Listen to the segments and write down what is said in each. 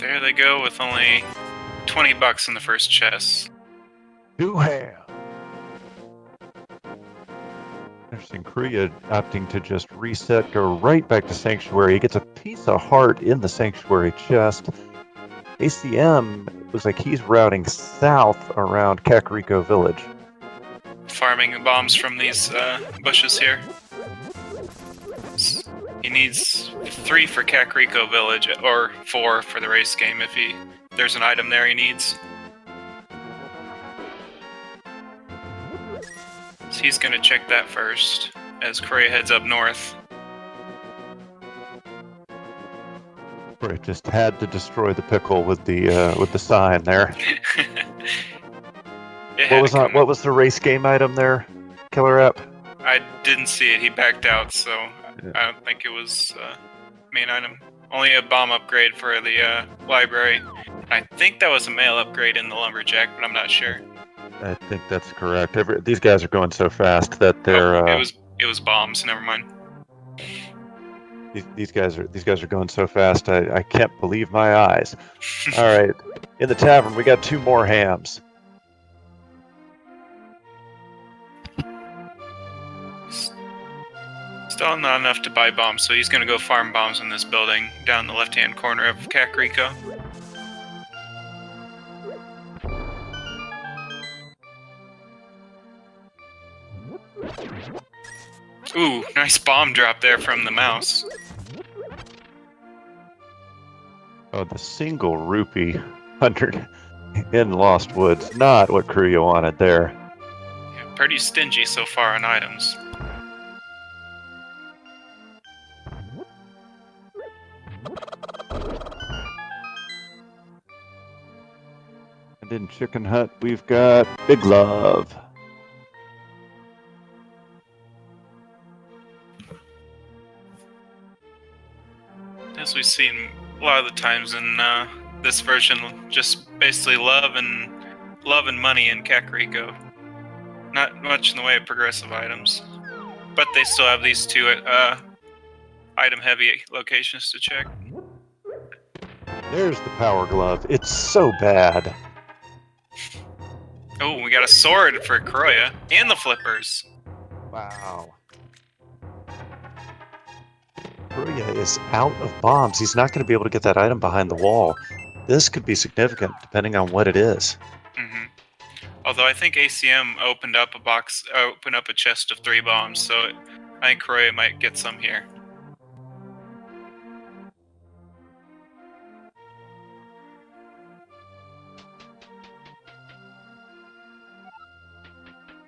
There they go with only 20 bucks in the first chest. Two ham. Interesting. Chrouya opting to just reset, go right back to Sanctuary. He gets a piece of heart in the Sanctuary chest. ACM looks like he's routing south around Kakariko Village. Farming bombs from these bushes here. He needs 3 for Kakariko Village, or 4 for the race game if there's an item there he needs. So he's gonna check that first, as Chrouya heads up north. Chrouya just had to destroy the pickle with the sign there. What was the race game item there, Killer App? I didn't see it. He backed out, so yeah. I don't think it was main item. Only a bomb upgrade for the library. I think that was a mail upgrade in the lumberjack, but I'm not sure. I think that's correct. These guys are going so fast that they're. Oh, it was bombs. Never mind. These guys are going so fast. I can't believe my eyes. All right, in the tavern we got 2 more hams. Still not enough to buy bombs, so he's gonna go farm bombs in this building down the left-hand corner of Kakariko. Ooh, nice bomb drop there from the mouse. Oh, the single rupee 100 in Lost Woods. Not what Chrouya wanted there. Yeah, pretty stingy so far on items. And in Chicken Hut, we've got Big Love. As we've seen a lot of the times in this version, just basically love and money in Kakariko. Not much in the way of progressive items, but they still have these 2 item-heavy locations to check. There's the Power Glove. It's so bad. Oh, we got a sword for Chrouya and the flippers. Wow. Chrouya is out of bombs. He's not going to be able to get that item behind the wall. This could be significant depending on what it is. Mm-hmm. Although I think ACM opened up a chest of 3 bombs, so I think Chrouya might get some here.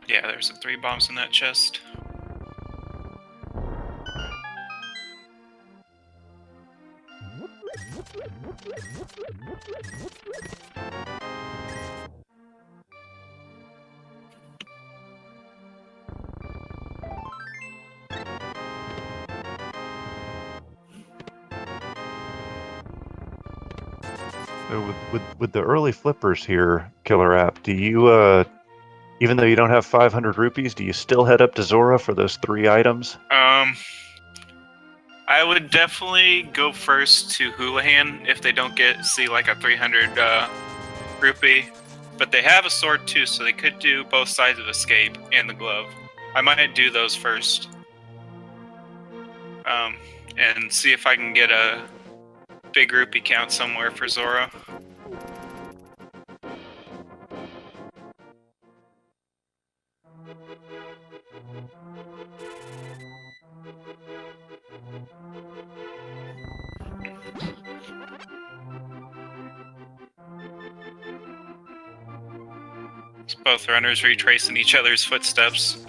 Yeah, there's 3 bombs in that chest. So with the early flippers here, Killer App, do you, even though you don't have 500 rupees, do you still head up to Zora for those 3 items? I would definitely go first to Houlihan if they don't see like a 300 rupee. But they have a sword too, so they could do both sides of Escape and the glove. I might do those first. And see if I can get a big rupee count somewhere for Zora. So both runners retracing each other's footsteps,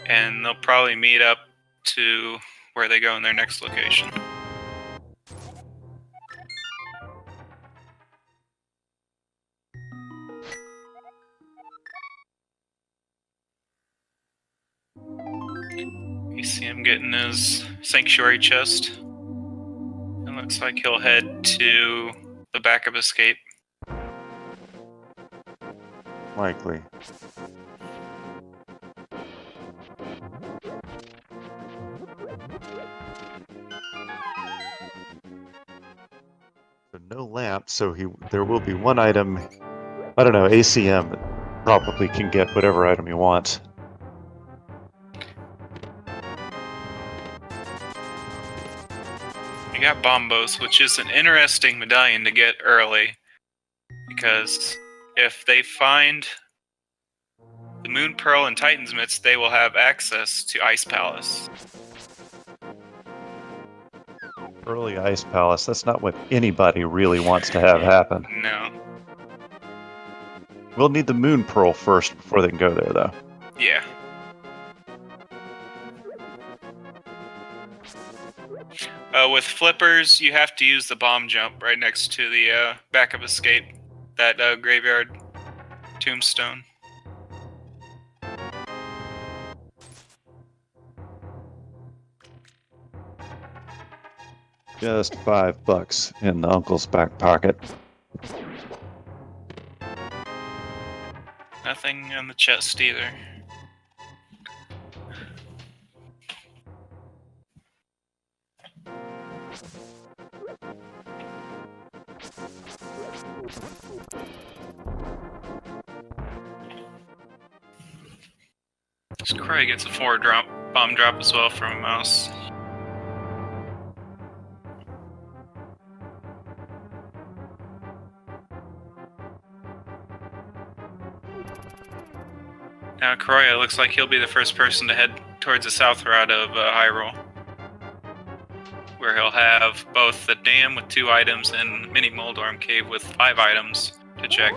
and they'll probably meet up to where they go in their next location. You see him getting his sanctuary chest. It looks like he'll head to the back of Escape. Likely. So no lamp, so there will be one item. I don't know, ACM probably can get whatever item he wants. You got Bombos, which is an interesting medallion to get early, because if they find the Moon Pearl and Titan's Mitts, they will have access to Ice Palace. Early Ice Palace, that's not what anybody really wants to have happen. No. We'll need the Moon Pearl first before they can go there, though. Yeah. With flippers, you have to use the bomb jump right next to the backup escape, that graveyard tombstone. Just $5 in the uncle's back pocket. Nothing on the chest either. Chrouya gets a 4 bomb drop as well from a mouse. Now Chrouya looks like he'll be the first person to head towards the south route of Hyrule, where he'll have both the dam with 2 items and mini Moldorm Cave with 5 items to check.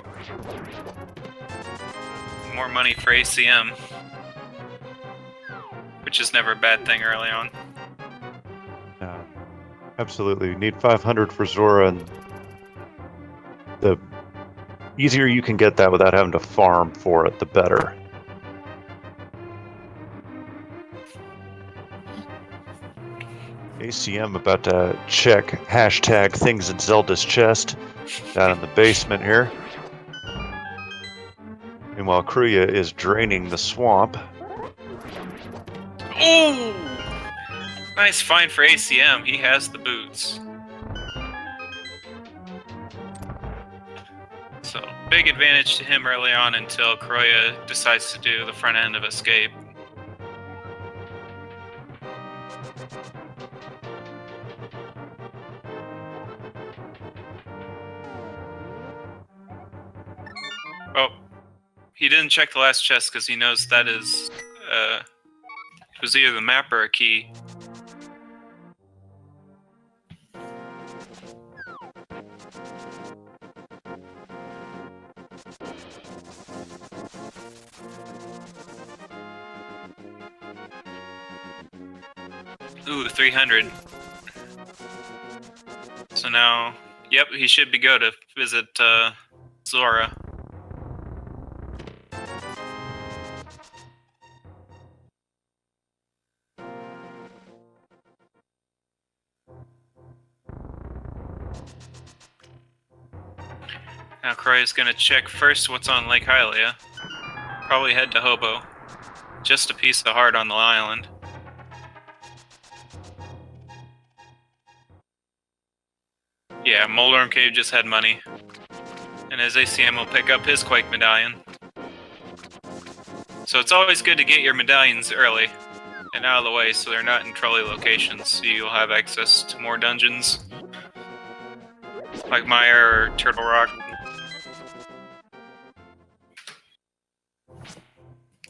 More money for ACM, which is never a bad thing early on. Absolutely. You need 500 for Zora, and the easier you can get that without having to farm for it, the better. ACM about to check hashtag things in Zelda's chest down in the basement here. Meanwhile, Chrouya is draining the swamp. Ooh! Nice find for ACM. He has the boots. So, big advantage to him early on until Chrouya decides to do the front end of escape. Oh, he didn't check the last chest because he knows that is, it was either the map or a key. Ooh, 300. So now, yep, he should be go to visit Zora. Now Chrouya's gonna check first what's on Lake Hylia. Probably head to Hobo. Just a piece of heart on the island. Yeah, Moldorm Cave just had money. And his ACM will pick up his Quake medallion. So it's always good to get your medallions early and out of the way so they're not in trolley locations, so you'll have access to more dungeons. Like Mire or Turtle Rock.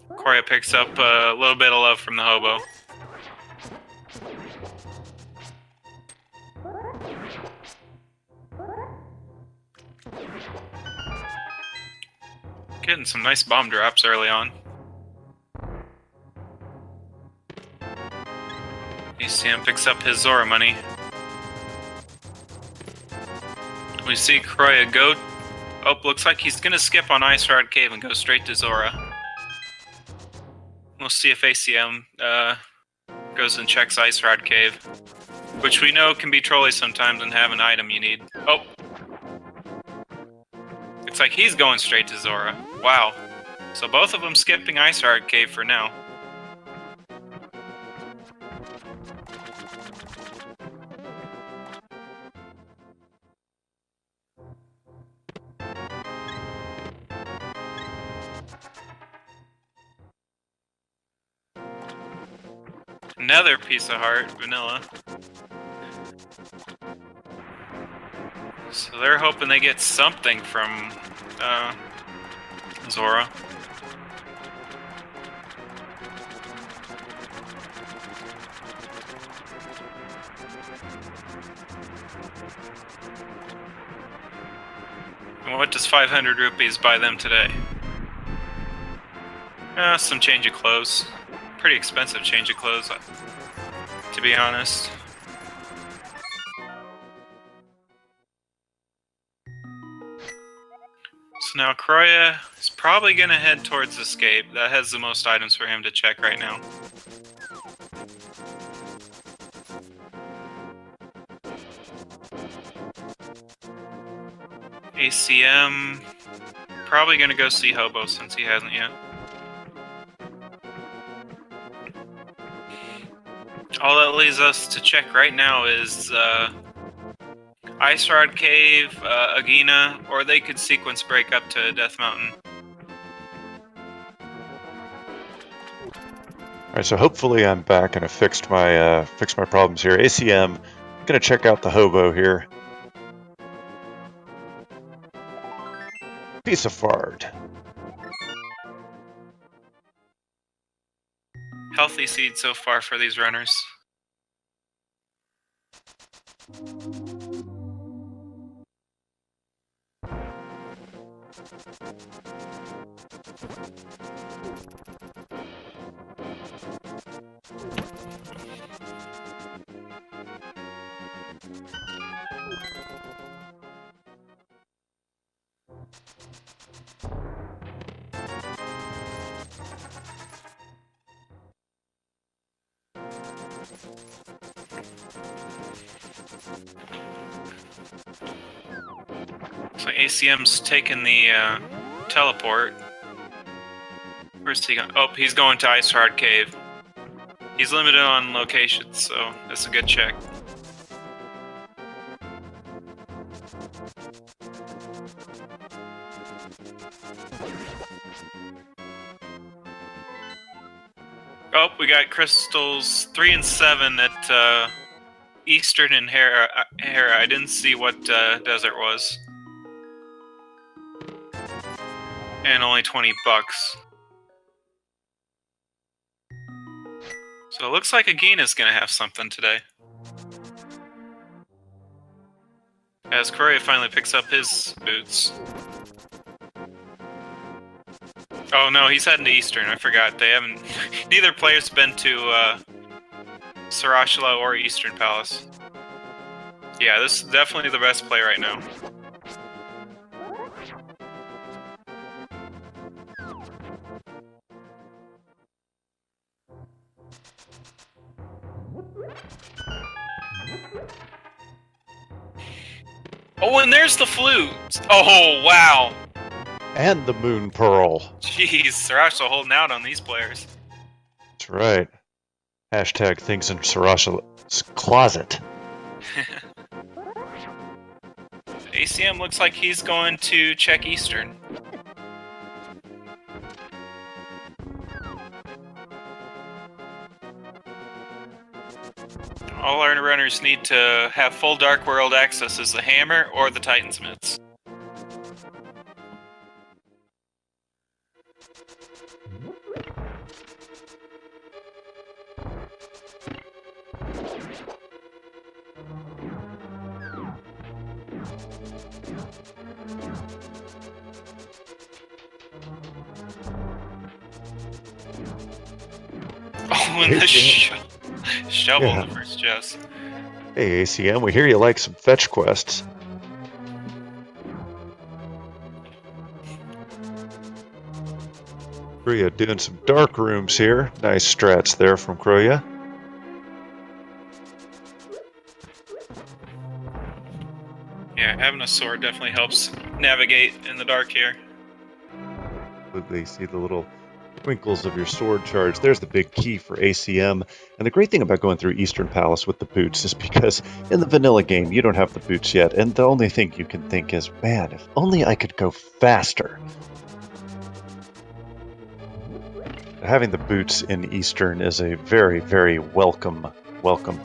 Chrouya picks up a little bit of love from the Hobo. Getting some nice bomb drops early on. ACM picks up his Zora money. We see Chrouya go. Oh, looks like he's gonna skip on Ice Rod Cave and go straight to Zora. We'll see if ACM goes and checks Ice Rod Cave, which we know can be trolly sometimes and have an item you need. Oh! Looks like he's going straight to Zora. Wow. So both of them skipping Ice Rod Cave for now. Another piece of heart, vanilla. So they're hoping they get something from Zora. And what does 500 rupees buy them today? Some change of clothes. Pretty expensive change of clothes, to be honest. So now Chrouya is probably going to head towards Escape. That has the most items for him to check right now. ACM, probably going to go see Hobo since he hasn't yet. All that leaves us to check right now is Ice Rod Cave, Agina, or they could sequence break up to Death Mountain. All right, so hopefully I'm back and I fixed my problems here. ACM, I'm gonna check out the Hobo here. Piece of fart. Healthy seed so far for these runners. So ACM's taking the teleport. Where's he going? Oh, he's going to Ice Hard Cave. He's limited on locations, so that's a good check. Oh, we got crystals 3 and 7 at Eastern and Hera. I didn't see what desert was. And only $20. So it looks like Agina's gonna have something today. As Chrouya finally picks up his boots. Oh no, he's heading to Eastern, I forgot. They haven't... Neither player's been to Sarashila or Eastern Palace. Yeah, this is definitely the best play right now. Oh, and there's the flute! Oh, wow! And the Moon Pearl. Jeez, Sarashila holding out on these players. That's right. Hashtag things in Sarashila's closet. ACM looks like he's going to check Eastern. All our runners need to have full Dark World access as the Hammer or the Titansmiths. Oh, and the shovel in the first chest. Hey ACM, we hear you like some fetch quests. Chrouya doing some dark rooms here. Nice strats there from Chrouya. Yeah, having a sword definitely helps navigate in the dark here. They see the little twinkles of your sword charge. There's the big key for ACM. And the great thing about going through Eastern Palace with the boots is because in the vanilla game, you don't have the boots yet. And the only thing you can think is, man, if only I could go faster. having the boots in Eastern is a very, very welcome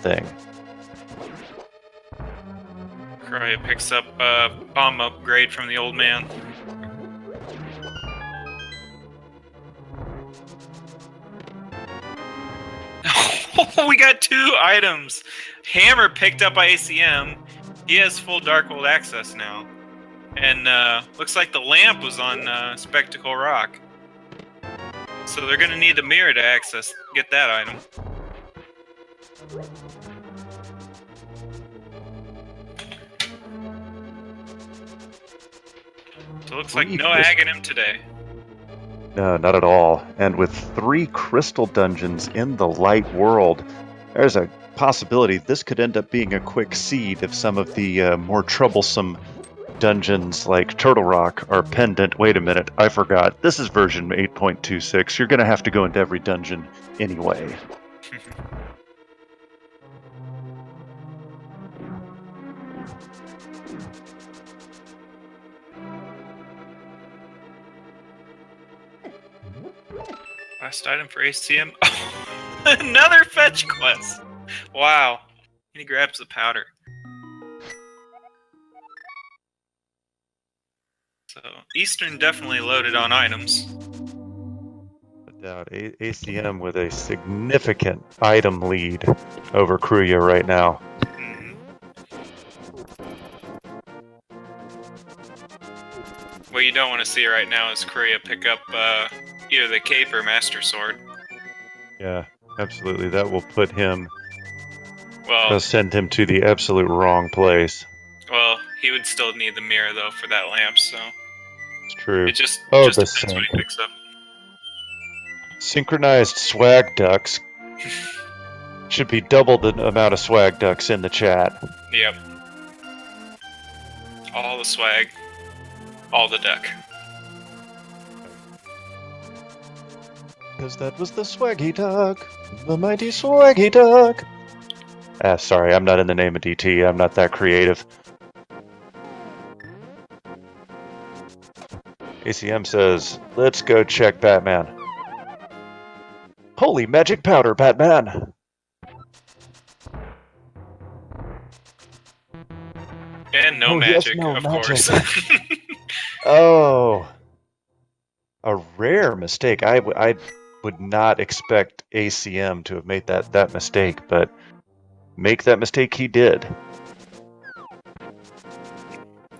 thing. Chrouya picks up a bomb upgrade from the old man. Oh, we got 2 items. Hammer picked up by ACM. He has full Darkhold access now. And looks like the lamp was on Spectacle Rock. So they're gonna need the mirror to get that item. So it looks like no Aghanim today. No, not at all. And with 3 crystal dungeons in the light world, there's a possibility this could end up being a quick seed if some of the more troublesome dungeons like Turtle Rock are pendant. Wait a minute, I forgot. This is version 8.26. You're going to have to go into every dungeon anyway. Last item for ACM. Another fetch quest. Wow. And he grabs the powder. So Eastern definitely loaded on items. No doubt. ACM with a significant item lead over Chrouya right now. Mm-hmm. What you don't want to see right now is Chrouya pick up either the cape or Master Sword. Yeah, absolutely. That will put him... Well, send him to the absolute wrong place. Well, he would still need the mirror, though, for that lamp, so... It's true. It just the depends sync. what he picks up. Synchronized swag ducks should be double the amount of swag ducks in the chat. Yep. All the swag. All the duck. Because that was the swaggy duck. The mighty swaggy duck. Sorry, I'm not in the name of DT. I'm not that creative. ACM says, let's go check Batman. Holy magic powder, Batman! And no magic, yes, no of magic. course. Oh. A rare mistake. I would not expect ACM to have made that mistake, but make that mistake he did.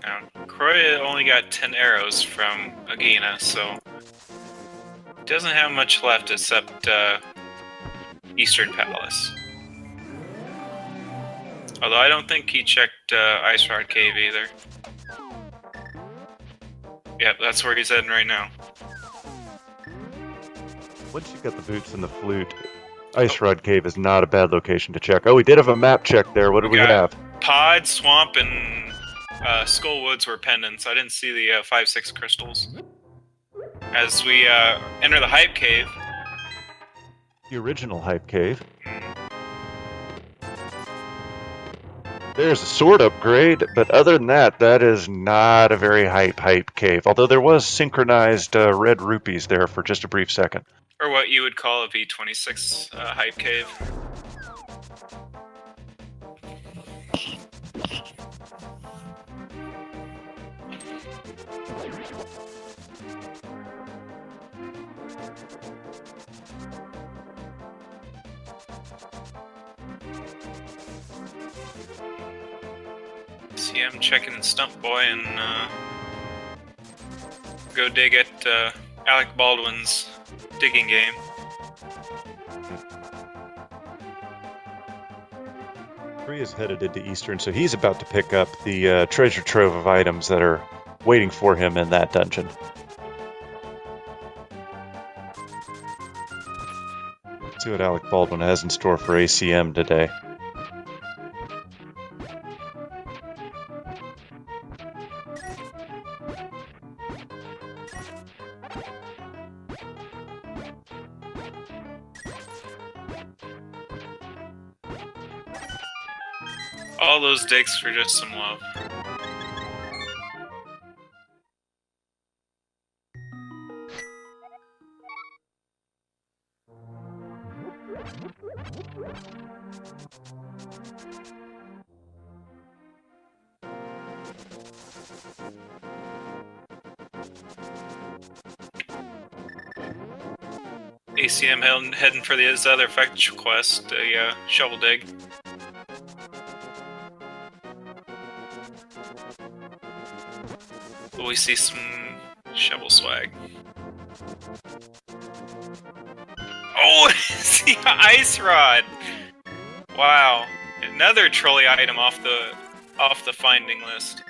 Now, Chrouya only got 10 arrows from Agina, so... doesn't have much left except Eastern Palace. Although I don't think he checked Ice Rod Cave either. Yep, that's where he's heading right now. Once you got the boots and the flute, Ice Rod Cave is not a bad location to check. Oh, we did have a map check there. What do we have? Pod, Swamp, and Skull Woods were pendants. I didn't see the 5-6 crystals. As we enter the Hype Cave. The original Hype Cave. There's a sword upgrade, but other than that, that is not a very hype cave. Although there was synchronized red rupees there for just a brief second. Or what you would call a V26 Hype Cave. See, I'm checking Stump Boy and go dig at Alec Baldwin's digging game. Chrouya is headed into Eastern, so he's about to pick up the treasure trove of items that are waiting for him in that dungeon. Let's see what Alec Baldwin has in store for ACM today. All those digs for just some love. ACM heading for his other fetch quest, shovel dig. We see some shovel swag. Oh, it's the ice rod! Wow, another trolley item off the finding list.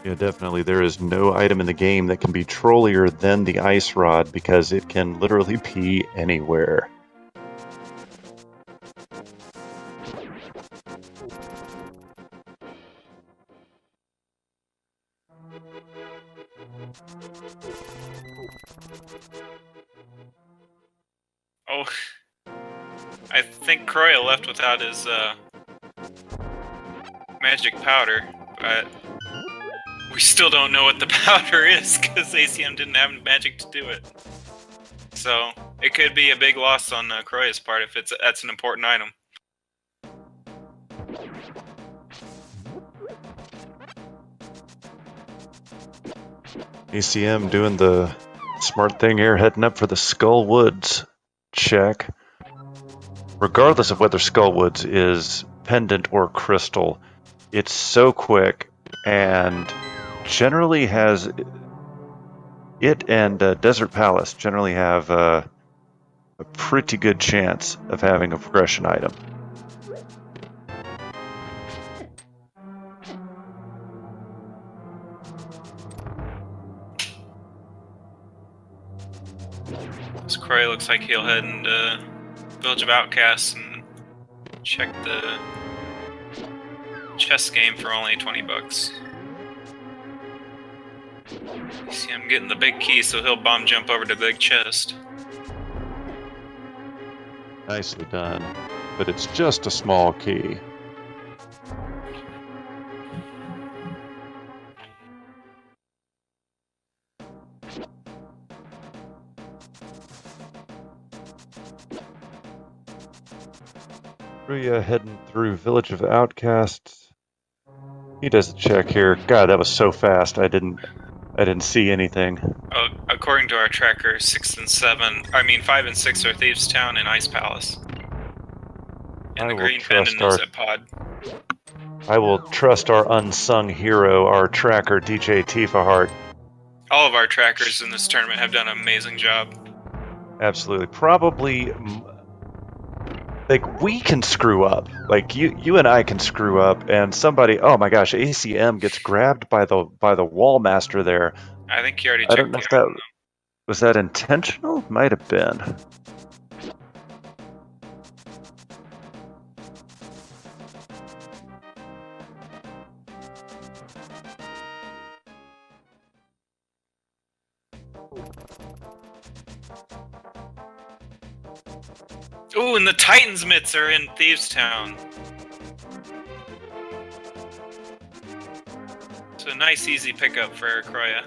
Yeah, definitely. There is no item in the game that can be trollier than the ice rod because it can literally be anywhere. Oh, I think Chrouya left without his magic powder, but we still don't know what the powder is because ACM didn't have magic to do it. So it could be a big loss on Chrouya's part if that's an important item. ACM doing the smart thing here, heading up for the Skull Woods check. Regardless of whether Skull Woods is pendant or crystal, it's so quick and generally has it and Desert Palace generally have a pretty good chance of having a progression item. This Chrouya looks like he'll head into Village of Outcasts and check the chess game for only 20 bucks. You see him getting the big key, so he'll bomb jump over to the big chest. Nicely done, but it's just a small key. Chrouya heading through Village of Outcasts. He does a check here. God, that was so fast. I didn't see anything. According to our tracker, 5 and 6 are Thieves Town and Ice Palace. And the green pendant is at Pod. I will trust our unsung hero, our tracker, DJ Tifaheart. All of our trackers in this tournament have done an amazing job. Absolutely. Probably, like, we can screw up. Like, you and I can screw up, and somebody, oh my gosh, ACM gets grabbed by the wall master there. I think he already checked. I don't know if that was that intentional? Might have been. Ooh, and the Titans mitts are in Thieves Town. So a nice, easy pickup for Chrouya.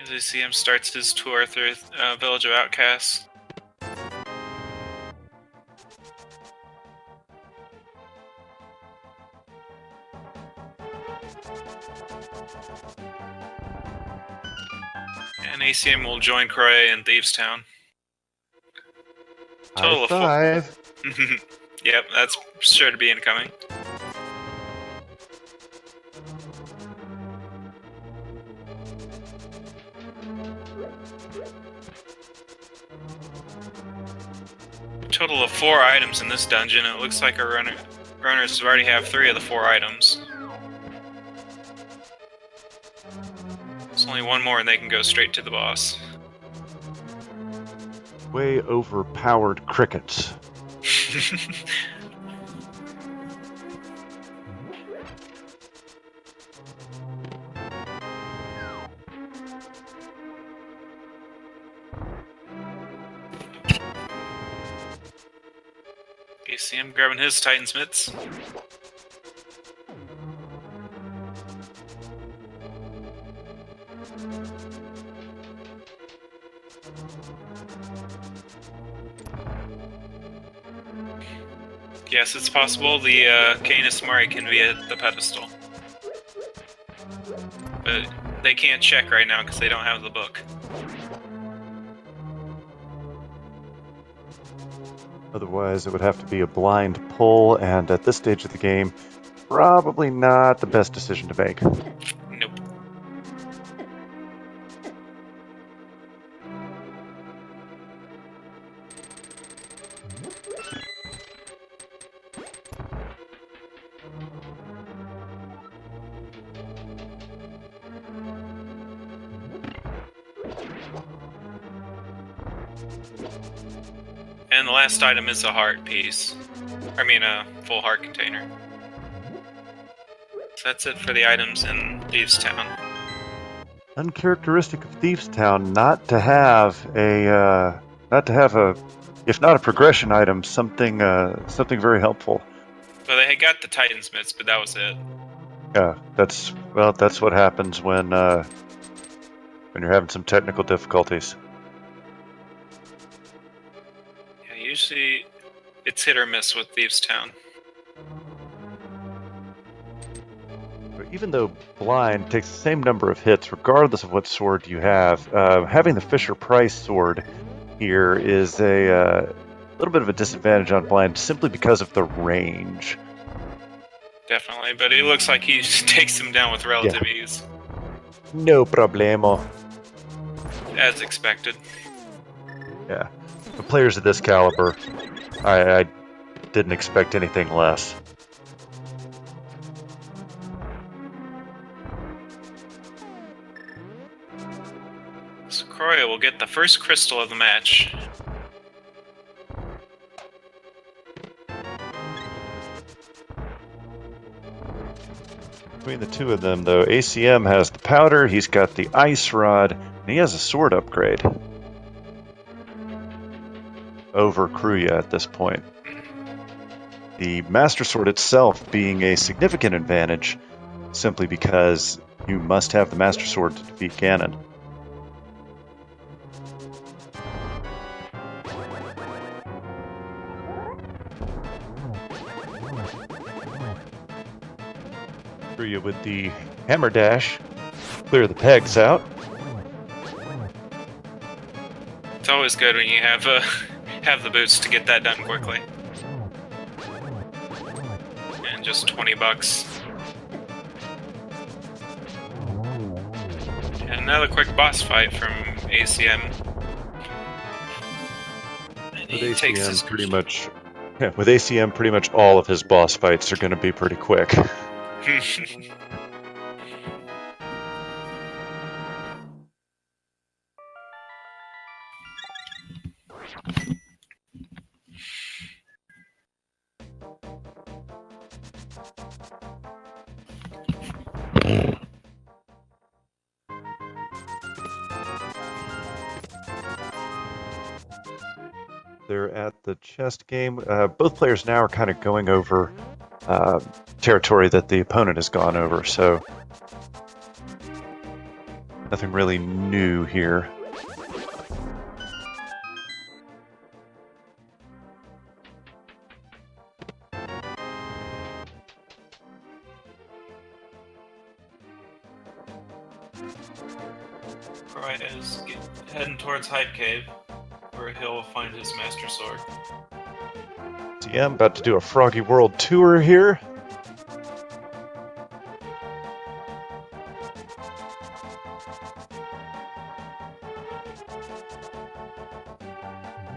As you see him starts his tour through Village of Outcasts. And ACM will join Chrouya in Thieves Town. Total High of 4. Yep, that's sure to be incoming. Total of 4 items in this dungeon. It looks like our runners already have 3 of the 4 items. There's only one more and they can go straight to the boss. Way overpowered crickets. ACM grabbing his Titan's mitts. Yes, it's possible the Canis Mari can be at the pedestal. But they can't check right now because they don't have the book. Otherwise, it would have to be a blind pull, and at this stage of the game, probably not the best decision to make. Nope. And the last item is a heart piece. I mean, a full heart container. So that's it for the items in Thieves' Town. Uncharacteristic of Thieves' Town not to have a, if not a progression item, something very helpful. Well, they had got the Titan's mitts, but that was it. Yeah, that's what happens when you're having some technical difficulties. Yeah, usually it's hit or miss with Thieves' Town. Even though blind takes the same number of hits, regardless of what sword you have, having the Fisher-Price sword here is a little bit of a disadvantage on blind, simply because of the range. Definitely, but it looks like he takes him down with relative ease. No problemo. As expected. Yeah. For players of this caliber, I didn't expect anything less. So Chrouya will get the first crystal of the match. Between the two of them, though, ACM has the powder, he's got the ice rod, and he has a sword upgrade over Chrouya at this point. The Master Sword itself being a significant advantage, simply because you must have the Master Sword to defeat Ganon. Chrouya with the Hammer Dash, clear the pegs out. It's always good when you have the boots to get that done quickly. And just $20. And another quick boss fight from ACM. And With he takes his with ACM, pretty much all of his boss fights are going to be pretty quick. They're at the chest game. Both players now are kind of going over territory that the opponent has gone over, so nothing really new here. Chrouya is heading towards Hype Cave, where he'll find his Master Sword. Yeah, I'm about to do a Froggy World tour here.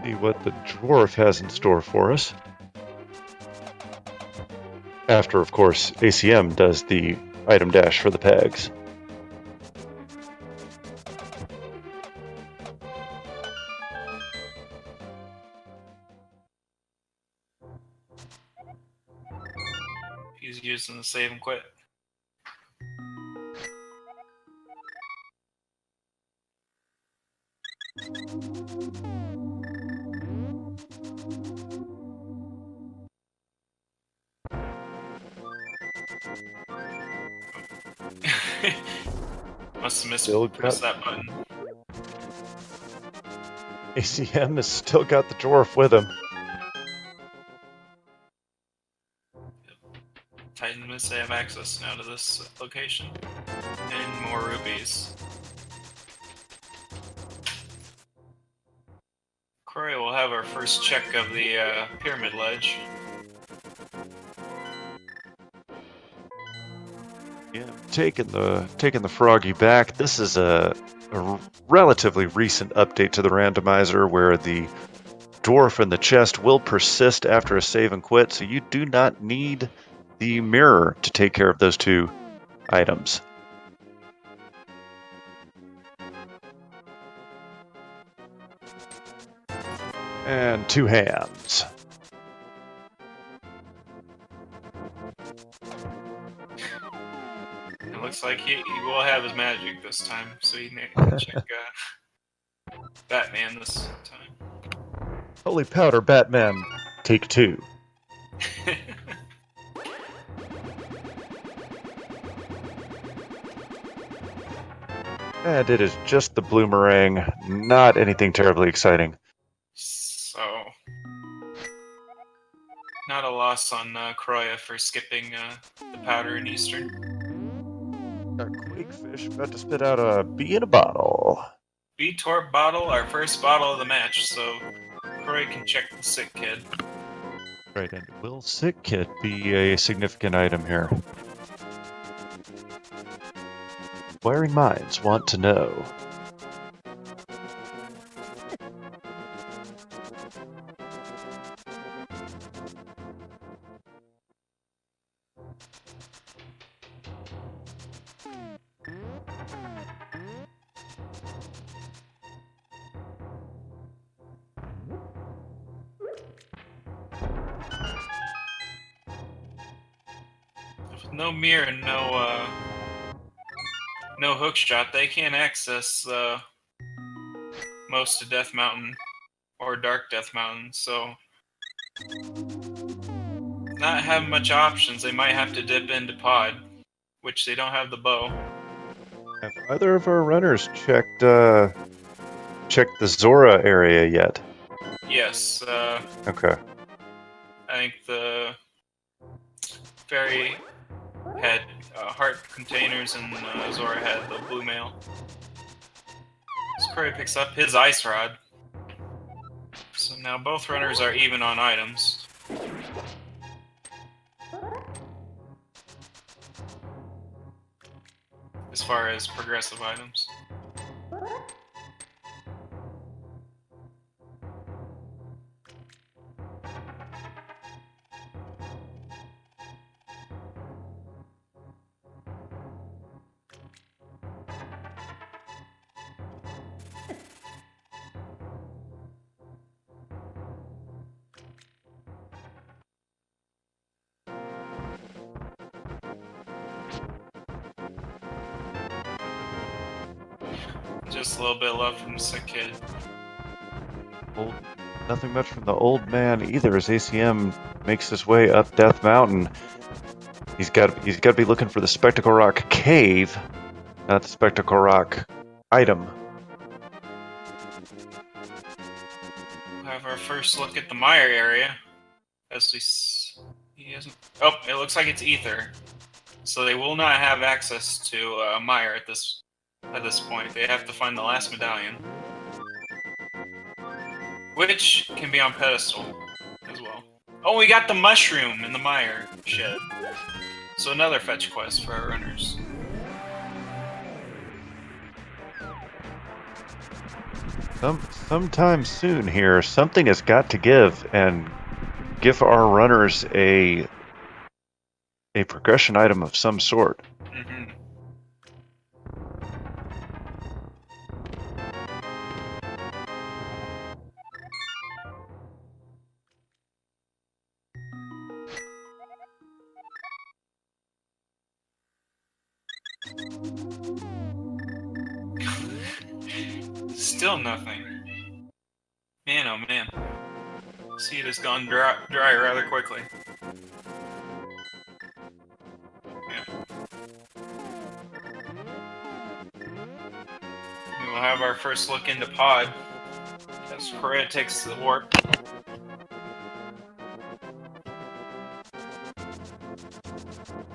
See what the dwarf has in store for us. After, of course, ACM does the item dash for the pegs. He's using the save and quit. Must have Still mispressed got- that button. ACM has still got the dwarf with him. Titan must have access now to this location. And more rubies. Chrouya will have our first check of the pyramid ledge. Yeah, taking the froggy back. This is a relatively recent update to the randomizer where the dwarf in the chest will persist after a save and quit, so you do not need the mirror to take care of those two items. And two hands. It looks like he will have his magic this time, so he can check Batman this time. Holy powder, Batman. Take two. And it is just the bloomerang, not anything terribly exciting. So, not a loss on Chrouya for skipping the powder in Eastern. Got Quakefish about to spit out a bee in a bottle. B-Torp bottle, our first bottle of the match, so Chrouya can check the sick kid. Right, and will sick kit be a significant item here? Inquiring minds want to know. With no mirror and no hook shot, they can't access most of Death Mountain or Dark Death Mountain, so not having much options. They might have to dip into Pod, which they don't have the bow. Have either of our runners checked the Zora area yet? Yes, Okay. I think the fairy had heart containers and Zora had the blue mail. Chrouya picks up his ice rod. So now both runners are even on items. As far as progressive items. Just a little bit of love from the sick kid. Nothing much from the old man either as ACM makes his way up Death Mountain. He's got to be looking for the Spectacle Rock cave, not the Spectacle Rock item. We'll have our first look at the Mire area. As he isn't. Oh, it looks like it's Ether. So they will not have access to Mire at this point. They have to find the last medallion, which can be on pedestal as well. Oh, we got the mushroom in the Mire shed. So another fetch quest for our runners. Sometime soon here, something has got to give and give our runners a progression item of some sort. Mm-hmm. Still nothing. Man, oh man. Seed has gone dry rather quickly. Yeah. have our first look into Pod as Chrouya takes the warp.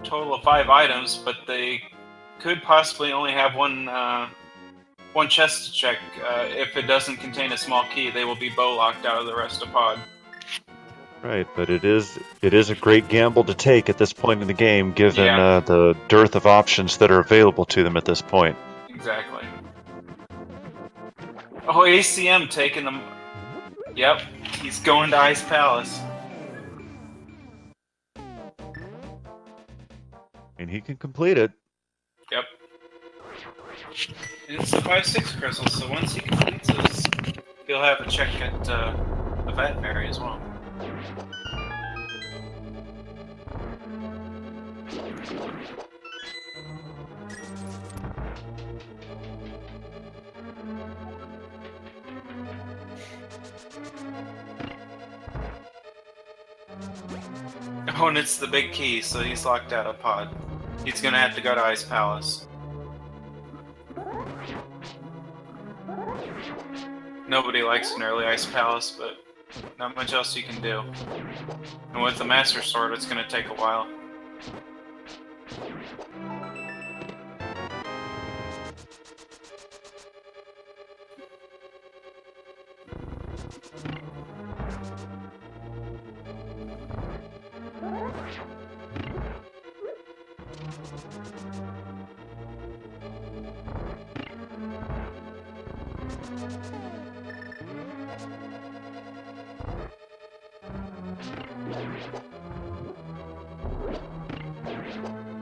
Total of 5 items, but they could possibly only have one chest to check. If it doesn't contain a small key, they will be bow locked out of the rest of Pod. Right, but it is a great gamble to take at this point in the game, given the dearth of options that are available to them at this point. Exactly. Oh, ACM taking them. Yep, he's going to Ice Palace. And he can complete it. Yep. And it's the 5-6 crystal, so once he completes this, he'll have a check at the veterinary as well. Oh, and it's the big key, so he's locked out of Pod. He's gonna have to go to Ice Palace. Nobody likes an early Ice Palace, but not much else you can do. And with the Master Sword, it's gonna take a while.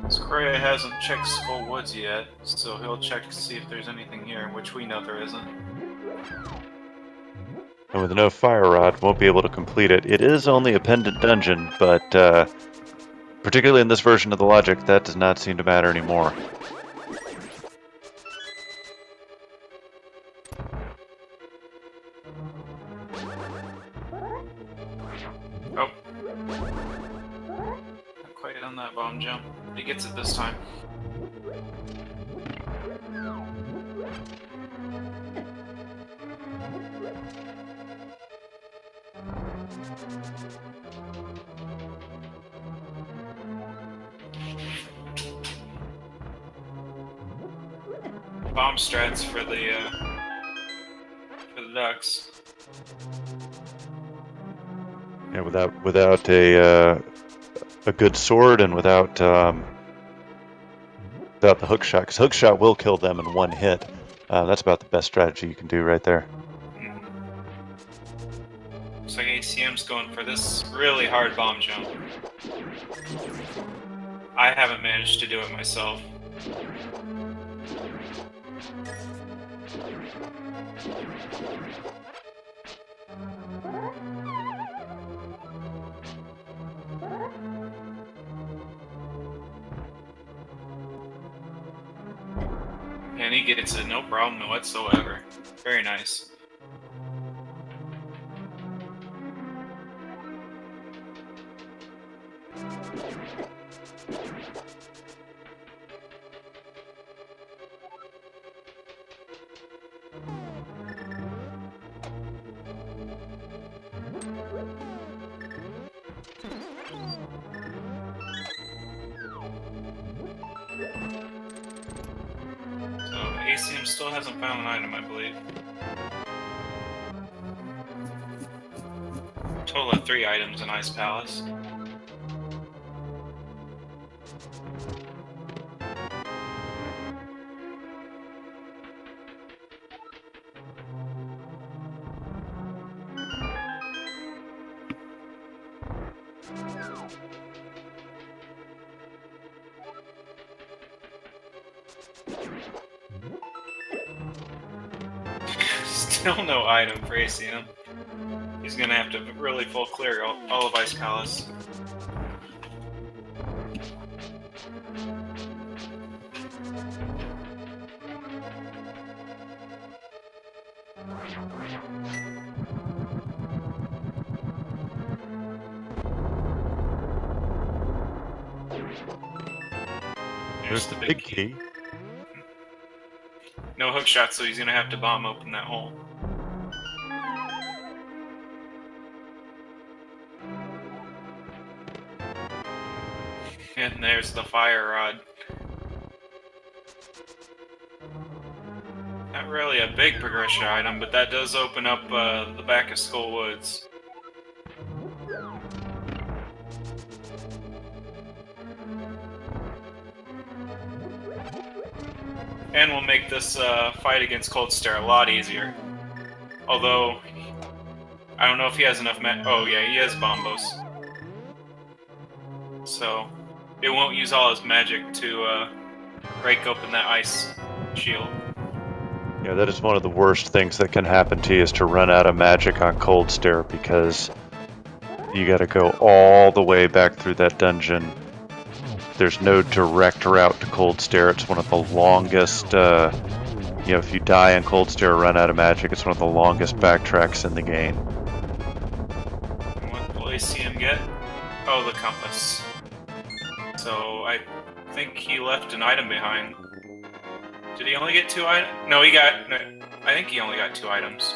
Chrouya hasn't checked Skull Woods yet, so he'll check to see if there's anything here, which we know there isn't. And with no fire rod, won't be able to complete it. It is only a pendant dungeon, but particularly in this version of the logic, that does not seem to matter anymore. Oh. Not quite on that bomb jump. He gets it this time. Bomb strats for the ducks. Yeah, without a good sword and without the hook shot, because hook shot will kill them in one hit. That's about the best strategy you can do right there. Looks like ACM's going for this really hard bomb jump. I haven't managed to do it myself. And he gets it, no problem whatsoever. Very nice. ACM still hasn't found an item, I believe. Total of 3 items in Ice Palace. Still no item for ACM. He's gonna have to really full clear all of Ice Palace. There's the big key. No hook shot, so he's gonna have to bomb open that hole. And there's the fire rod. Not really a big progression item, but that does open up the back of Skull Woods. And will make this fight against Cold Stare a lot easier. Although, I don't know if he has enough oh yeah, he has bombos. So, it won't use all his magic to break open that ice shield. Yeah, that is one of the worst things that can happen to you, is to run out of magic on Cold Stare, because you gotta go all the way back through that dungeon. There's no direct route to Cold Stare. It's one of the longest, if you die in Cold Stare or run out of magic, it's one of the longest backtracks in the game. What will ACM get? Oh, the compass. So, I think he left an item behind. Did he only get 2 items? No, he got... No, I think he only got 2 items.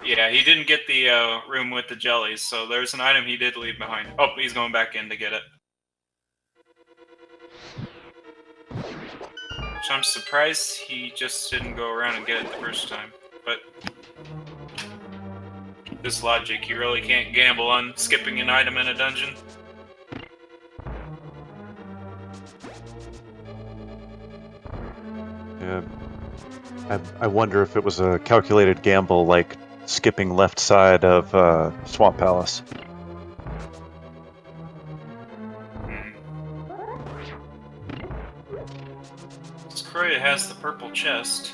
Yeah, he didn't get the room with the jellies, so there's an item he did leave behind. Oh, he's going back in to get it. Which I'm surprised he just didn't go around and get it the first time. But this logic, you really can't gamble on skipping an item in a dungeon. Yeah. I wonder if it was a calculated gamble, like skipping left side of Swamp Palace. Chrouya has the purple chest.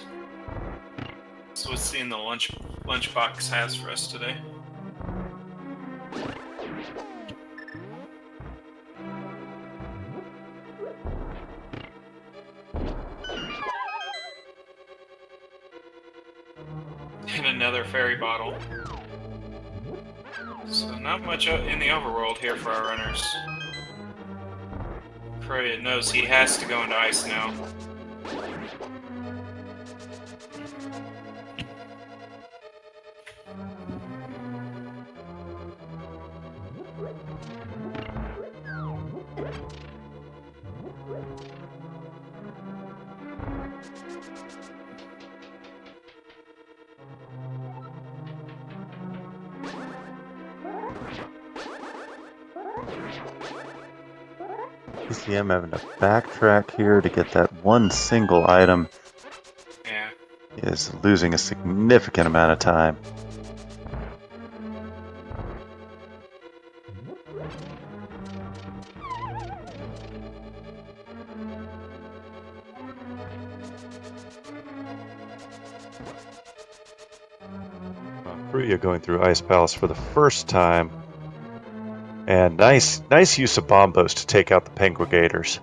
So let's see in the lunchbox has for us today. And another fairy bottle. So not much in the overworld here for our runners. Chrouya knows he has to go into ice now. ACM having to backtrack here to get that one single item. Yeah. Is losing a significant amount of time. Chrouya going through Ice Palace for the first time. And nice use of bombos to take out the Penguigators.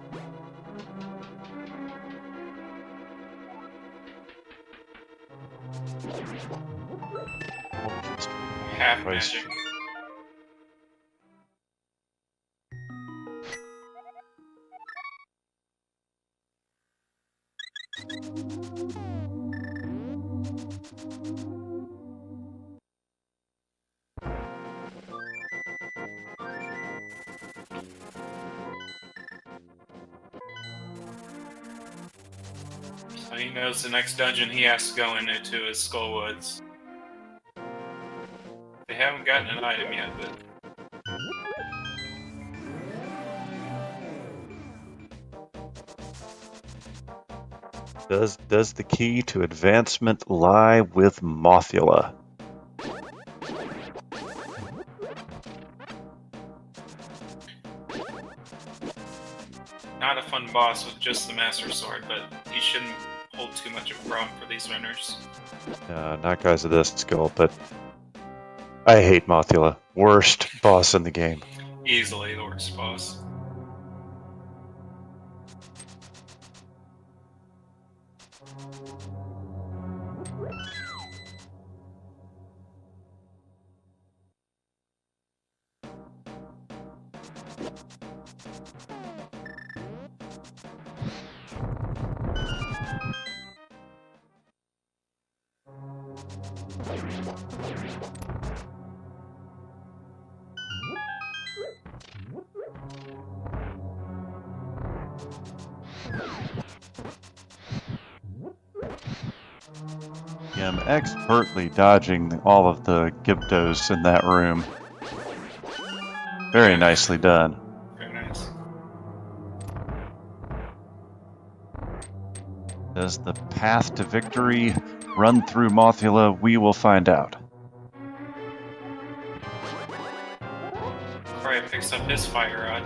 Half magic. So he knows the next dungeon he has to go into is Skull Woods. They haven't gotten an item yet, but... Does the key to advancement lie with Mothula? Not a fun boss with just the Master Sword, but he shouldn't hold too much of a problem for these runners. Not guys of this skill, but I hate Mothula. Worst boss in the game. Easily the worst boss. Yeah, I'm expertly dodging all of the Gibdos in that room. Very nicely done. Very nice. Does the path to victory run through Mothula? We will find out. Chrouya picks up his fire rod.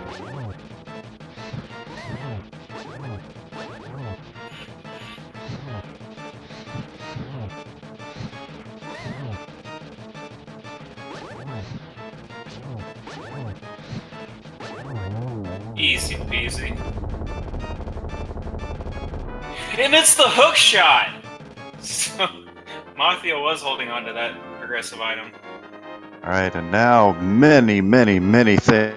Easy peasy. And it's the hook shot! So, Mothia was holding on to that progressive item. Alright, and now many, many, many things.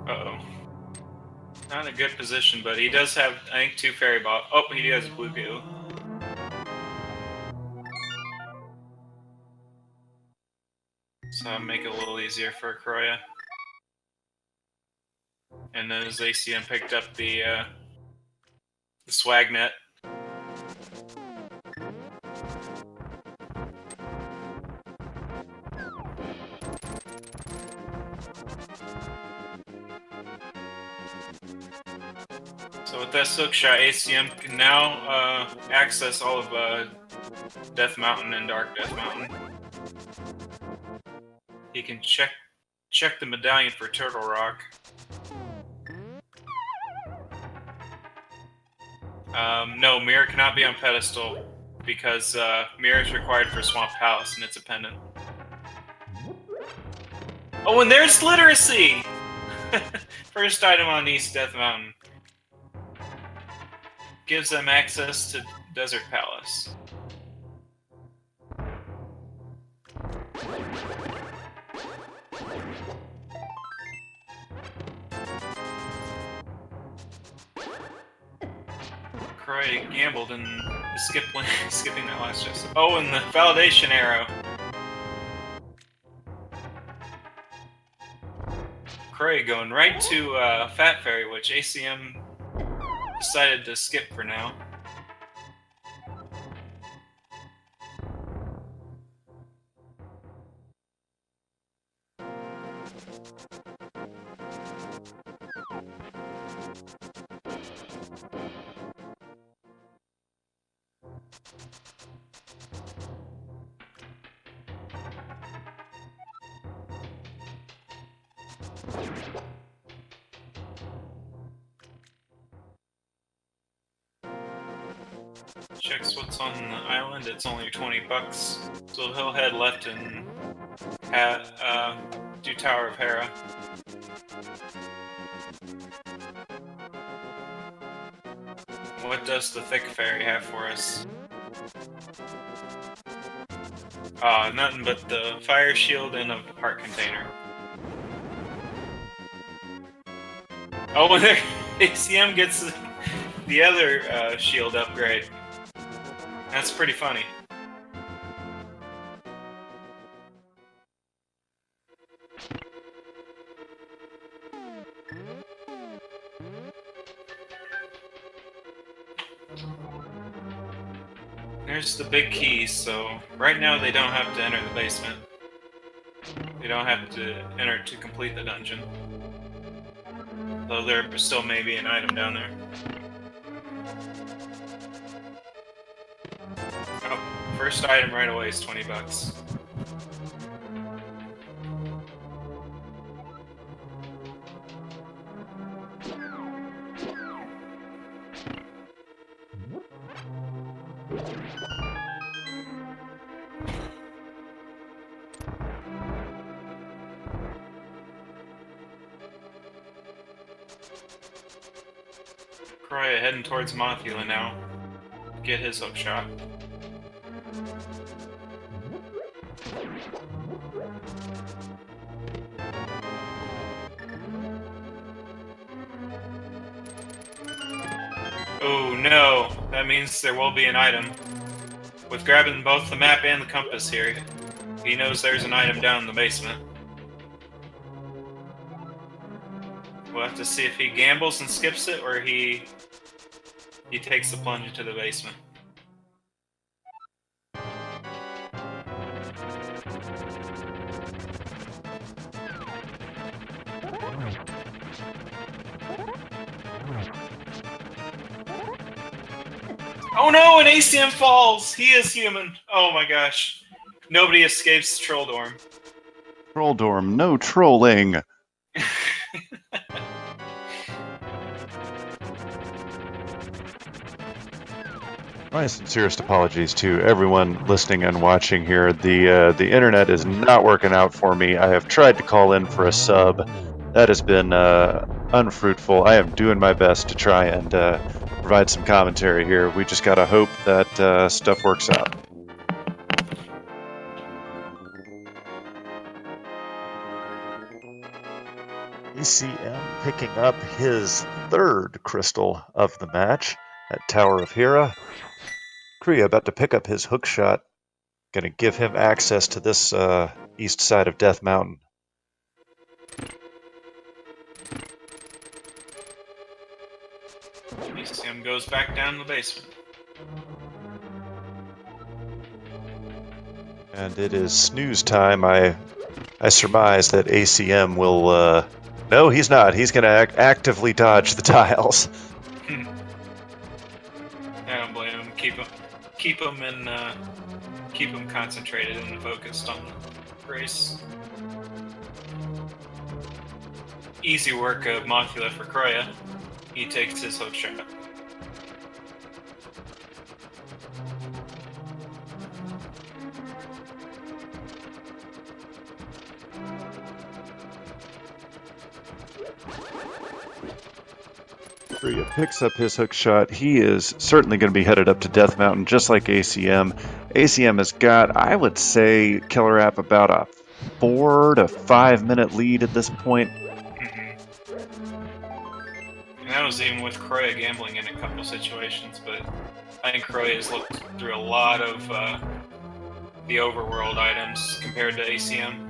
Uh-oh. Not in a good position, but he does have, I think, 2 fairy balls. Oh, he has blue goo. So I'll make it a little easier for Chrouya. And then his ACM picked up the swag net. So with that Silk Shot, ACM can now access all of Death Mountain and Dark Death Mountain. He can check the medallion for Turtle Rock. No, Mirror cannot be on pedestal because Mirror is required for Swamp Palace and it's a pendant. Oh, and there's Literacy! First item on East Death Mountain. Gives them access to Desert Palace. Chrouya gambled and skipping that last chest. Oh, and the validation arrow. Chrouya going right to Fat Fairy, which ACM decided to skip for now. Checks what's on the island. It's only 20 bucks, so he'll head left and do Tower of Hera. What does the Thick Fairy have for us? Nothing but the fire shield and a heart container. Oh, and there, ACM gets the other shield upgrade. That's pretty funny. There's the big keys, so right now they don't have to enter the basement. They don't have to enter to complete the dungeon. Though there still may be an item down there. Oh, first item right away is 20 bucks. Chrouya heading towards Mothula now. Get his hook shot. Oh no, that means there will be an item. With grabbing both the map and the compass here, he knows there's an item down in the basement. We'll have to see if he gambles and skips it, or he takes the plunge into the basement. Oh no, an ACM falls! He is human! Oh my gosh. Nobody escapes Trolldorm. Trolldorm, no trolling! My sincerest apologies to everyone listening and watching here. The internet is not working out for me. I have tried to call in for a sub. That has been unfruitful. I am doing my best to try and provide some commentary here. We just gotta hope that stuff works out. ACM picking up his third crystal of the match at Tower of Hera. Chrouya about to pick up his hook shot. Gonna give him access to this east side of Death Mountain. ACM goes back down the basement. And it is snooze time. I surmise that ACM will... No, he's not. He's gonna actively dodge the tiles. I don't blame him. Keep him concentrated and focused on the race. Easy work of Mothula for Chrouya. He takes his hook shot. Chrouya picks up his hook shot. He is certainly going to be headed up to Death Mountain, just like ACM. ACM has got, I would say, Killer App about a 4 to 5 minute lead at this point. And that was even with Chrouya gambling in a couple situations, but I think Chrouya has looked through a lot of the overworld items compared to ACM.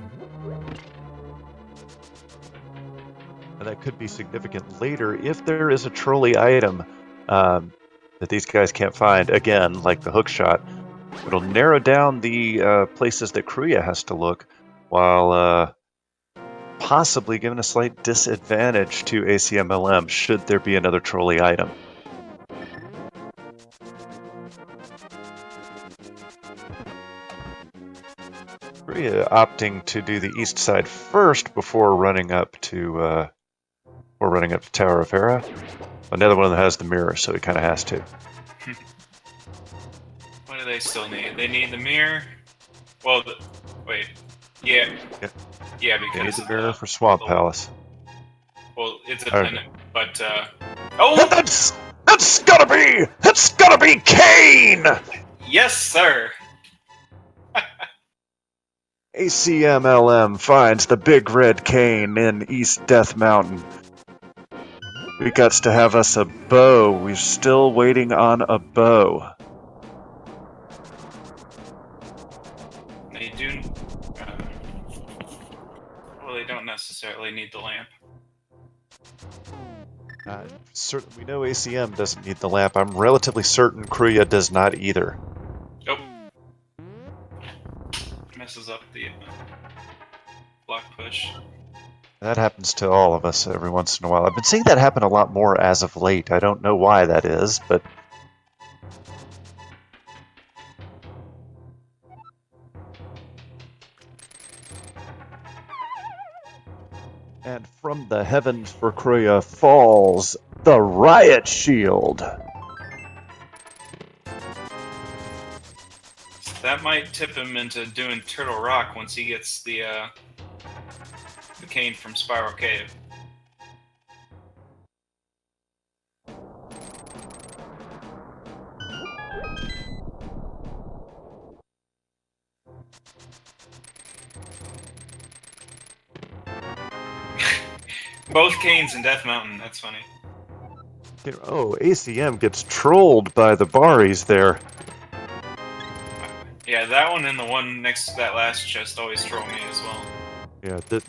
And that could be significant later if there is a trolley item that these guys can't find. Again, like the hook shot, it'll narrow down the places that Chrouya has to look, while possibly giving a slight disadvantage to acmlm should there be another trolley item. Chrouya opting to do the east side first before running up to Tower of Hera. Another one that has the mirror, so he kind of has to. What do they still need? They need the mirror. Well, wait. Yeah. Yeah, because they need the mirror for Swamp Palace. Well, it's a pennant, but oh, that's gotta be Kane. Yes, sir. ACMLM finds the big red cane in East Death Mountain. We got to have us a bow. We're still waiting on a bow. They do. Well, they don't necessarily need the lamp. We know ACM doesn't need the lamp. I'm relatively certain Chrouya does not either. Oh. Messes up the block push. That happens to all of us every once in a while. I've been seeing that happen a lot more as of late. I don't know why that is, but... And from the heavens for Chrouya falls the Riot Shield. That might tip him into doing Turtle Rock once he gets the cane from Spiral Cave. both Canes in Death Mountain. That's funny. Oh, ACM gets trolled by the Baris there. Yeah, that one and the one next to that last chest always troll me as well.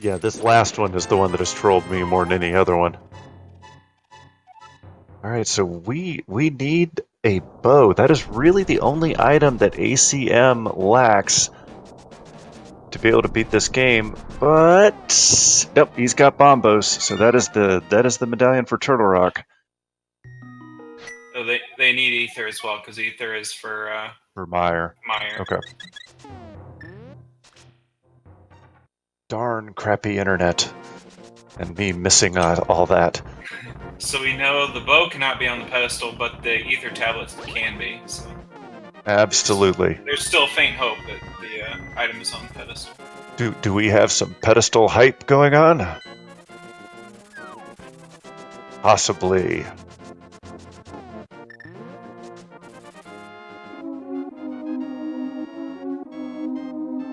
Yeah, this last one is the one that has trolled me more than any other one. All right, so we need a bow. That is really the only item that ACM lacks to be able to beat this game. But yep, he's got bombos, so that is the medallion for Turtle Rock. So they need ether as well, because ether is for Meyer. Meyer. Okay. Darn crappy internet, and me missing all that. So we know the bow cannot be on the pedestal, but the ether tablets can be. So Absolutely. there's still faint hope that the item is on the pedestal. Do we have some pedestal hype going on? Possibly.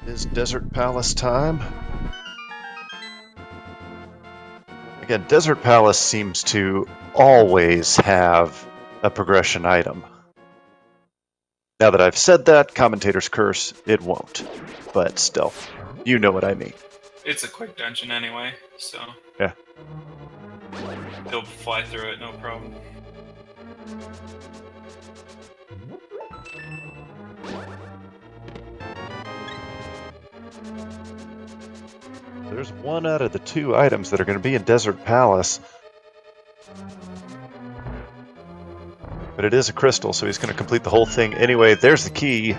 Is Desert Palace time? Again, Desert Palace seems to always have a progression item. Now that I've said that, commentator's curse, it won't. But still, you know what I mean. It's a quick dungeon anyway, so... Yeah. He'll fly through it, no problem. There's one out of the two items that are going to be in Desert Palace. But it is a crystal, so he's going to complete the whole thing anyway. There's the key.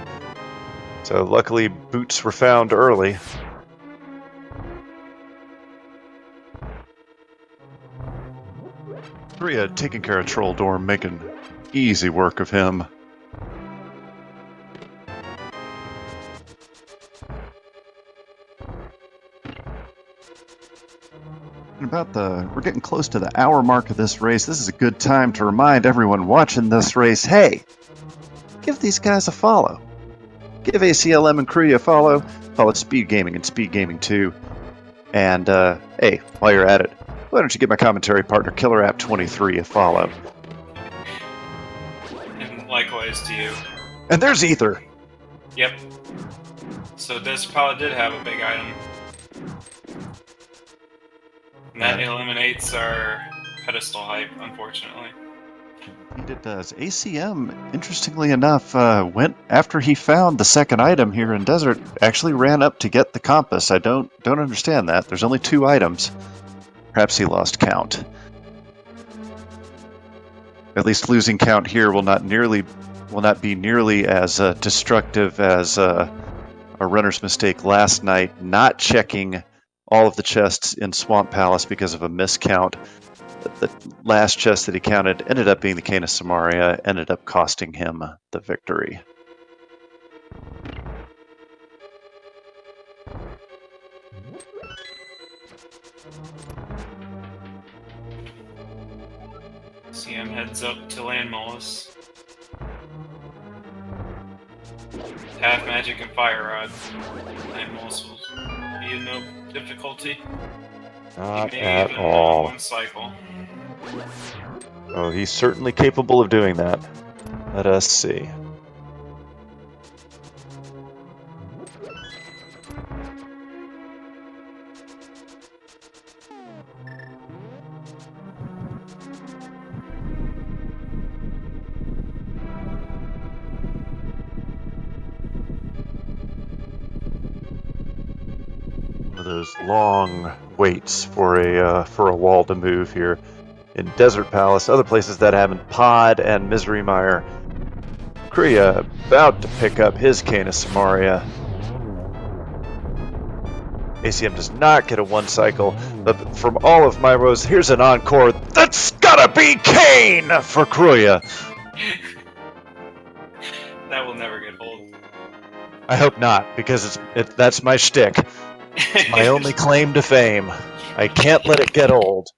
So luckily, boots were found early. Chrouya taking care of Troll Dorm, making easy work of him. We're getting close to the hour mark of this race. This is a good time to remind everyone watching this race, hey, give these guys a follow. Give ACLM and Chrouya a follow. Follow Speed Gaming and Speed Gaming 2. And, hey, while you're at it, why don't you give my commentary partner, Killer App 23, a follow? And likewise to you. And there's Ether. Yep. So Desert Palace did have a big item. And that eliminates our pedestal hype, unfortunately. Indeed it does. ACM, interestingly enough, went after he found the second item here in Desert, actually ran up to get the compass. I don't understand that. There's only two items. Perhaps he lost count. At least losing count here will not be nearly as destructive as a runner's mistake last night, not checking all of the chests in Swamp Palace because of a miscount. The last chest that he counted ended up being the Cane of Samaria, ended up costing him the victory. CM heads up to Land Mollusk. Half magic and fire rod. Land Mollusk will be in no difficulty. Not at all. One cycle. Oh, he's certainly capable of doing that. Let us see. Those long waits for a wall to move here in Desert Palace. Other places that haven't, Pod and Misery Mire. Chrouya about to pick up his Cane of Samaria. ACM does not get a one cycle, but from all of my rows, here's an encore. That's gotta be Cane for Chrouya. That will never get old. I hope not, because that's my shtick. It's my only claim to fame. I can't let it get old.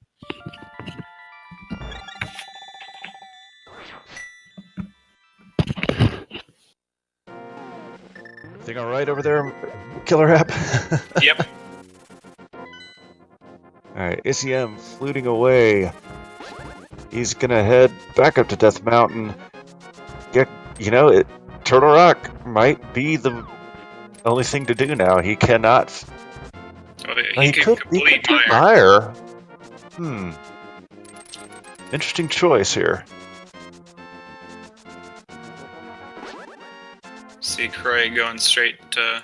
Everything all right over there, Killer App? Yep. Alright, ACM fluting away. He's gonna head back up to Death Mountain. Turtle Rock might be the only thing to do now. He cannot. He could complete do Mire. Mire. Interesting choice here. See Chrouya going straight to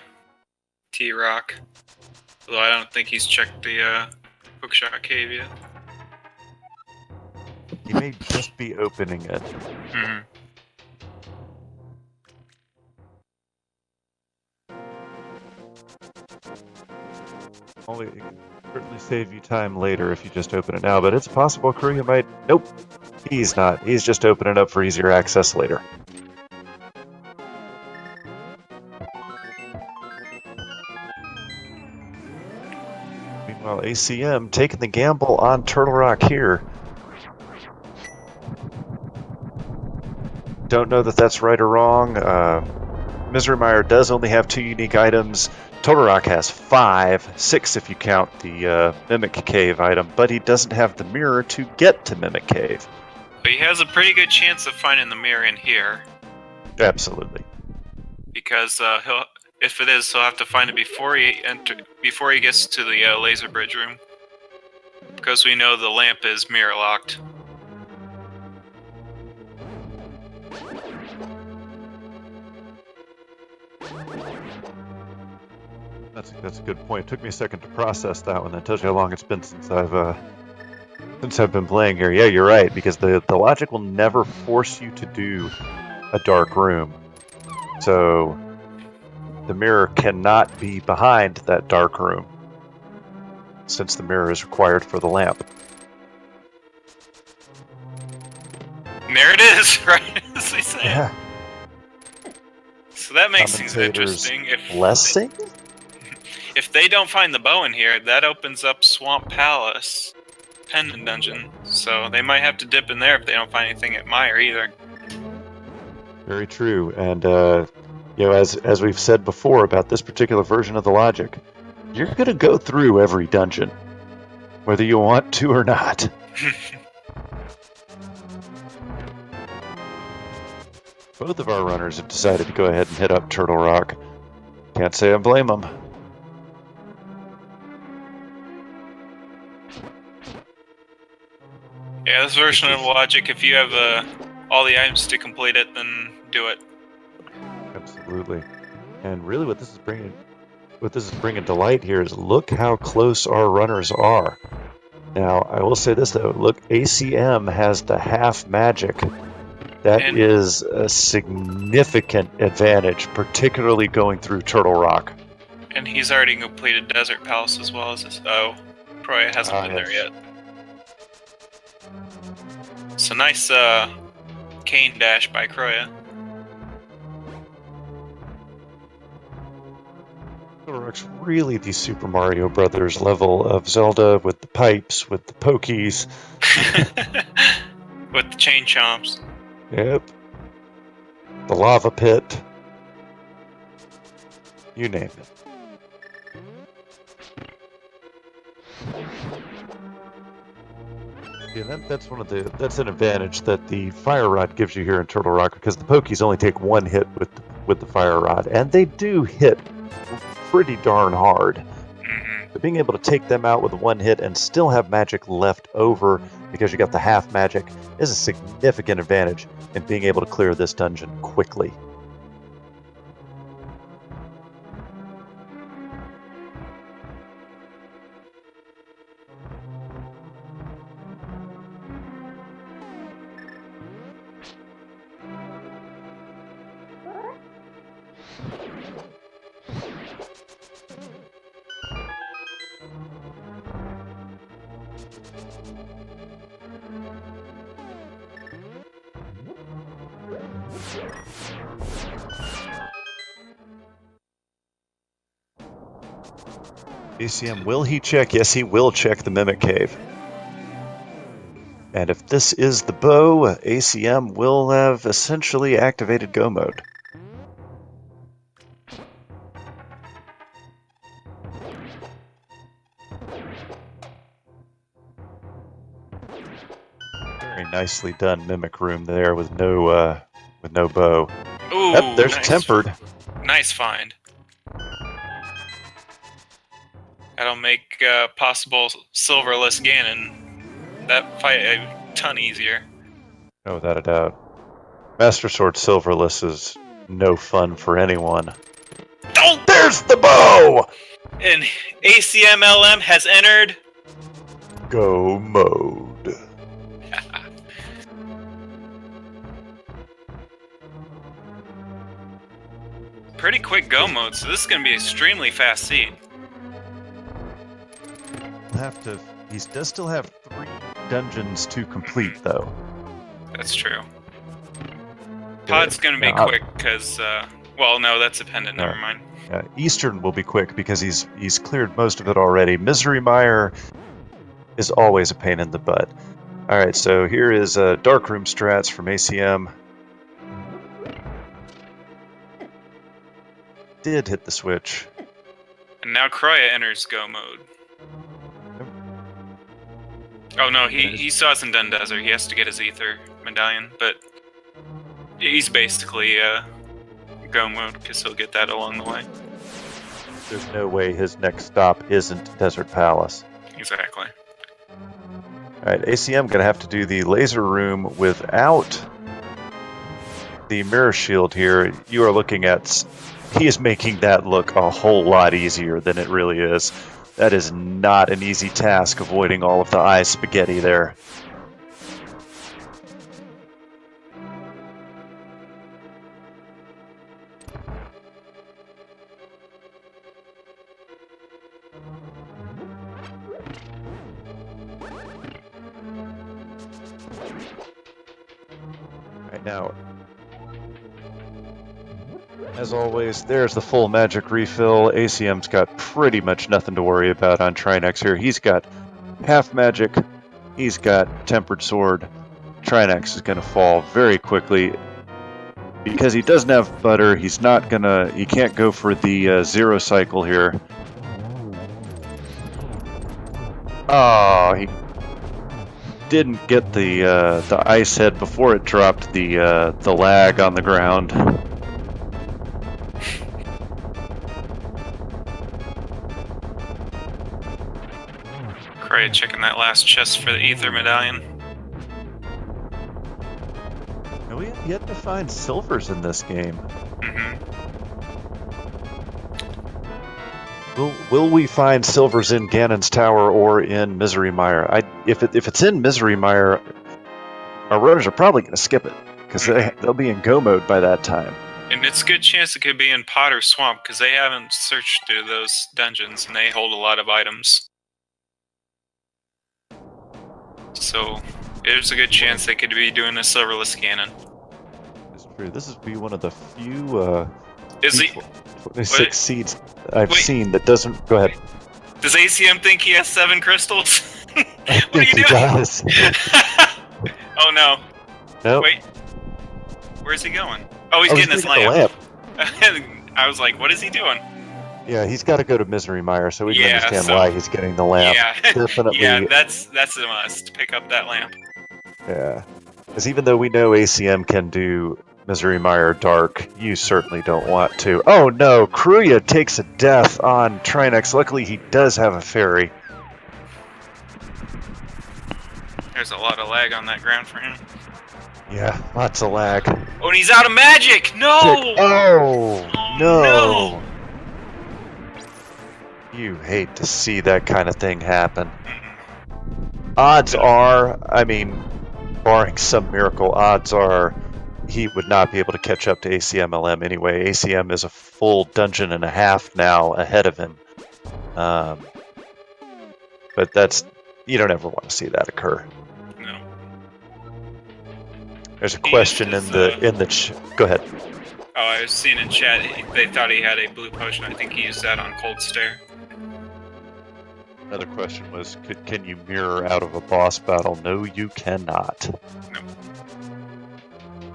T-Rock. Although I don't think he's checked the hookshot cave yet. He may just be opening it. Mm-hmm. It can certainly save you time later if you just open it now, but it's possible Chrouya might... Nope, he's not. He's just opening up for easier access later. Meanwhile, ACM taking the gamble on Turtle Rock here. Don't know that that's right or wrong. Misery Mire does only have 2 unique items. Turtle Rock has 5, 6 if you count the Mimic Cave item, but he doesn't have the mirror to get to Mimic Cave. But he has a pretty good chance of finding the mirror in here. Absolutely. Because if it is, he'll have to find it before he gets to the laser bridge room. Because we know the lamp is mirror locked. That's a good point. It took me a second to process that one. That tells you how long it's been since I've been playing here. Yeah, you're right, because the logic will never force you to do a dark room. So the mirror cannot be behind that dark room, since the mirror is required for the lamp. And there it is, right as we say. Yeah. So that makes things interesting. Blessing? If they don't find the bow in here, that opens up Swamp Palace Pendant Dungeon. So they might have to dip in there if they don't find anything at Mire either. Very true. And as we've said before about this particular version of the logic, you're going to go through every dungeon, whether you want to or not. Both of our runners have decided to go ahead and hit up Turtle Rock. Can't say I blame them. Yeah, this version of logic, if you have all the items to complete it, then do it. Absolutely. And really what this is bringing to light here is look how close our runners are. Now, I will say this though, look, ACM has the half magic. That is a significant advantage, particularly going through Turtle Rock. And he's already completed Desert Palace as well as this. Oh, Chrouya hasn't been there yet. So nice cane dash by Chrouya. Turtle Rock's really the Super Mario Brothers level of Zelda with the pipes, with the pokies. With the chain chomps. Yep. The lava pit. You name it. Yeah, that's an advantage that the fire rod gives you here in Turtle Rock, because the pokies only take 1 hit with the fire rod, and they do hit pretty darn hard. But being able to take them out with 1 hit and still have magic left over because you got the half magic is a significant advantage in being able to clear this dungeon quickly. ACM, will he check? Yes, he will check the Mimic Cave. And if this is the bow, ACM will have essentially activated Go mode. Very nicely done mimic room there with no bow. Ooh, Yep, there's nice. tempered. Nice find. That'll make possible silverless Ganon that fight a ton easier. No, without a doubt. Master Sword Silverless is no fun for anyone. Oh! There's the bow! And acmlm has entered Go mode. pretty quick go mode, so this is going to be extremely fast seed. He does still have 3 dungeons to complete, though. That's true. Pod's going to be quick because, well, no, that's dependent. Never mind. Eastern will be quick because he's cleared most of it already. Misery Mire is always a pain in the butt. All right, so here is Darkroom strats from ACM. Did hit the switch. And now Chrouya enters go mode. Oh no, he still hasn't done Desert. He has to get his Ether medallion, but he's basically go mode because he'll get that along the way. There's no way his next stop isn't Desert Palace. Exactly. Alright, ACM gonna have to do the laser room without the mirror shield here. You are looking at... He is making that look a whole lot easier than it really is. That is not an easy task, avoiding all of the eye spaghetti there. Right now, as always, there's the full magic refill. ACM's got pretty much nothing to worry about on Trinex here. He's got half magic, he's got tempered sword. Trinex is going to fall very quickly. Because he doesn't have butter, he can't go for the 0 cycle here. Oh, he didn't get the ice head before it dropped the lag on the ground. Chrouya checking that last chest for the Ether medallion. And we have yet to find silvers in this game. Will we find silvers in Ganon's Tower or in Misery Mire? If it's in Misery Mire, our runners are probably going to skip it because they'll be in go mode by that time. And it's a good chance it could be in Potter Swamp because they haven't searched through those dungeons and they hold a lot of items. So there's a good chance they could be doing a silverless Ganon. It's true. This would be one of the few 26 seeds I've seen that doesn't... Go ahead. Does ACM think he has 7 crystals? I think he does. Oh no. Nope. Wait. Where's he going? Oh, he's getting his lamp. I was like, what is he doing? Yeah, he's got to go to Misery Mire, so we can understand why he's getting the lamp. Yeah, Definitely. Yeah, that's a must. Pick up that lamp. Yeah, because even though we know ACM can do Misery Mire Dark, you certainly don't want to. Oh no, Chrouya takes a death on Trinex. Luckily, he does have a fairy. There's a lot of lag on that ground for him. Yeah, lots of lag. Oh, and he's out of magic! No! Oh, no! You hate to see that kind of thing happen. Odds are, I mean, barring some miracle, odds are he would not be able to catch up to acmlm anyway. ACM is a full dungeon and a half now ahead of him. But you don't ever want to see that occur. No. There's a question in the go ahead. Oh, I was seeing in chat, they thought he had a blue potion. I think he used that on Cold Stare. Another question was, can you mirror out of a boss battle? No, you cannot. No.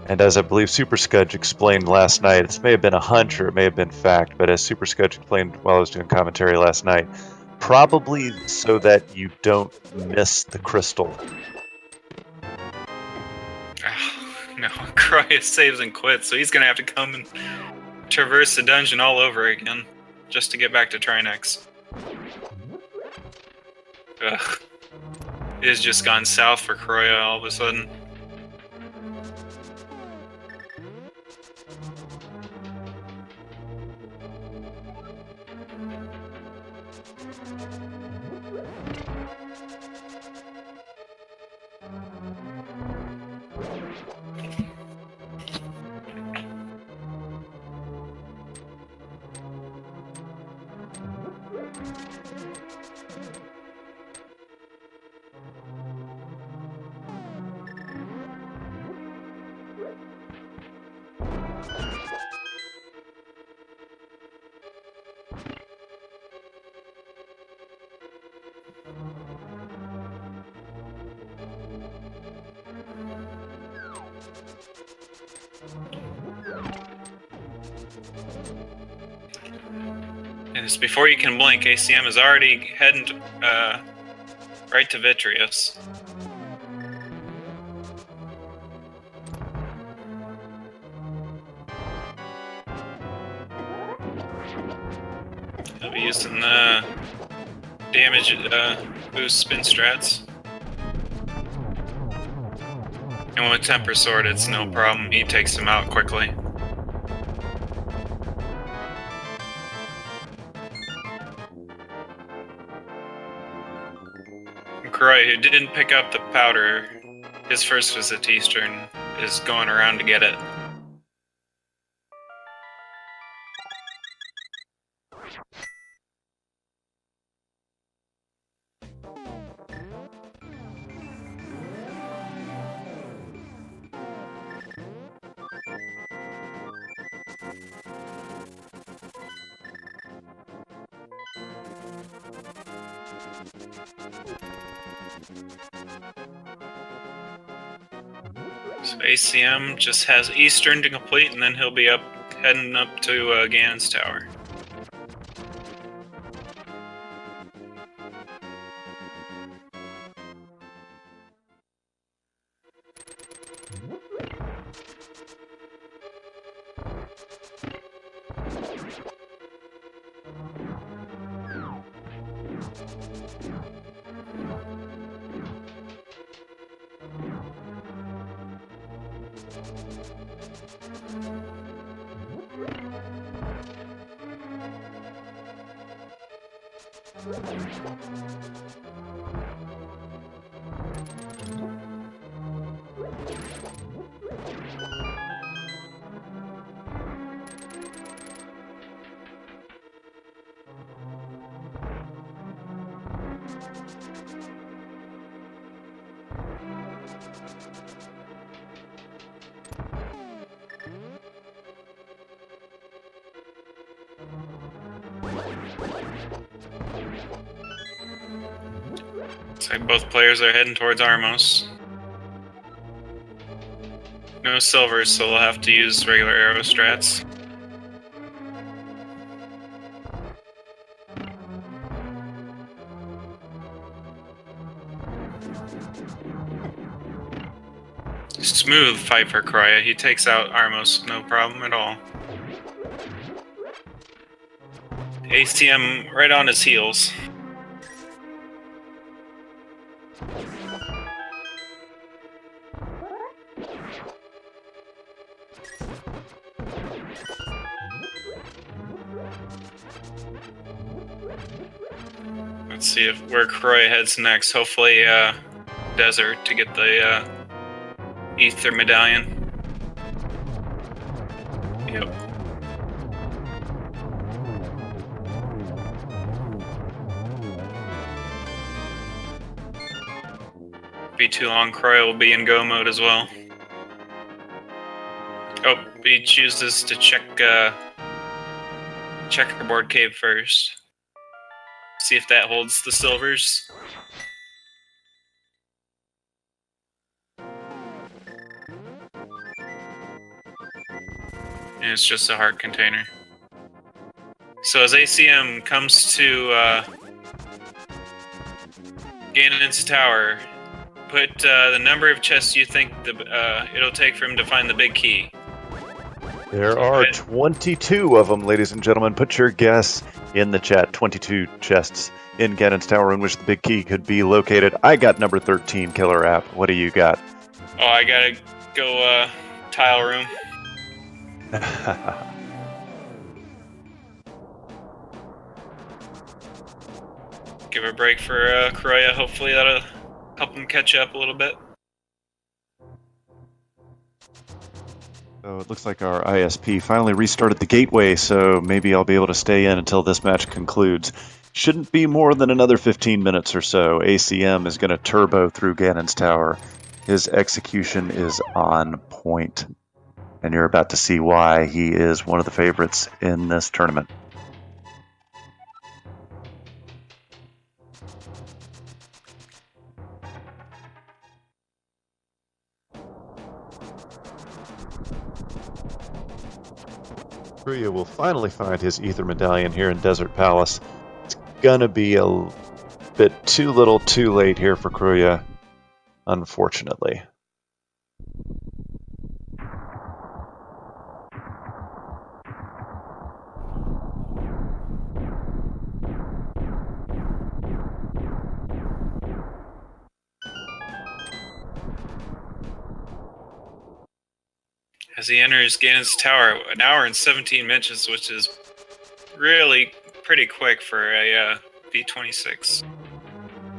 And as I believe Super Scudge explained last night, this may have been a hunch or it may have been fact, but as Super Scudge explained while I was doing commentary last night, probably so that you don't miss the crystal. No, Chrouya saves and quits, so he's gonna have to come and traverse the dungeon all over again just to get back to Trinex. Ugh. It has just gone south for Chrouya all of a sudden. And it's before you can blink, ACM is already heading right to Vitreous. He'll be using the damage boost spin strats. And with Temper Sword, it's no problem. He takes him out quickly. Chrouya, who didn't pick up the powder, his first visit to Eastern, is going around to get it. So ACM just has Eastern to complete, and then he'll be heading up to Ganon's Tower. Looks like both players are heading towards Armos. No silvers, so we'll have to use regular arrow strats. Smooth fight for Chrouya. He takes out Armos, no problem at all. ACM right on his heels. Let's see where Chrouya heads next. Hopefully, Desert to get the Ether Medallion. Yep. Be too long, Chrouya will be in go mode as well. Oh, he chooses to check Checkerboard Cave first. See if that holds the silvers. And it's just a heart container. So as ACM comes to Ganon's Tower, Put the number of chests you think it'll take for him to find the big key. There are 22 of them, ladies and gentlemen. Put your guess in the chat. 22 chests in Ganon's Tower in which the big key could be located. I got number 13, Killer App. What do you got? Oh, I gotta go tile room. Give a break for Chrouya. Hopefully that'll help him catch up a little bit. So it looks like our ISP finally restarted the gateway, so maybe I'll be able to stay in until this match concludes. Shouldn't be more than another 15 minutes or so. ACM is going to turbo through Ganon's Tower. His execution is on point, and you're about to see why he is one of the favorites in this tournament. Chrouya will finally find his Ether Medallion here in Desert Palace. It's gonna be a bit too little too late here for Chrouya, unfortunately. As he enters Ganon's Tower, 1 hour and 17 minutes, which is really pretty quick for a V26.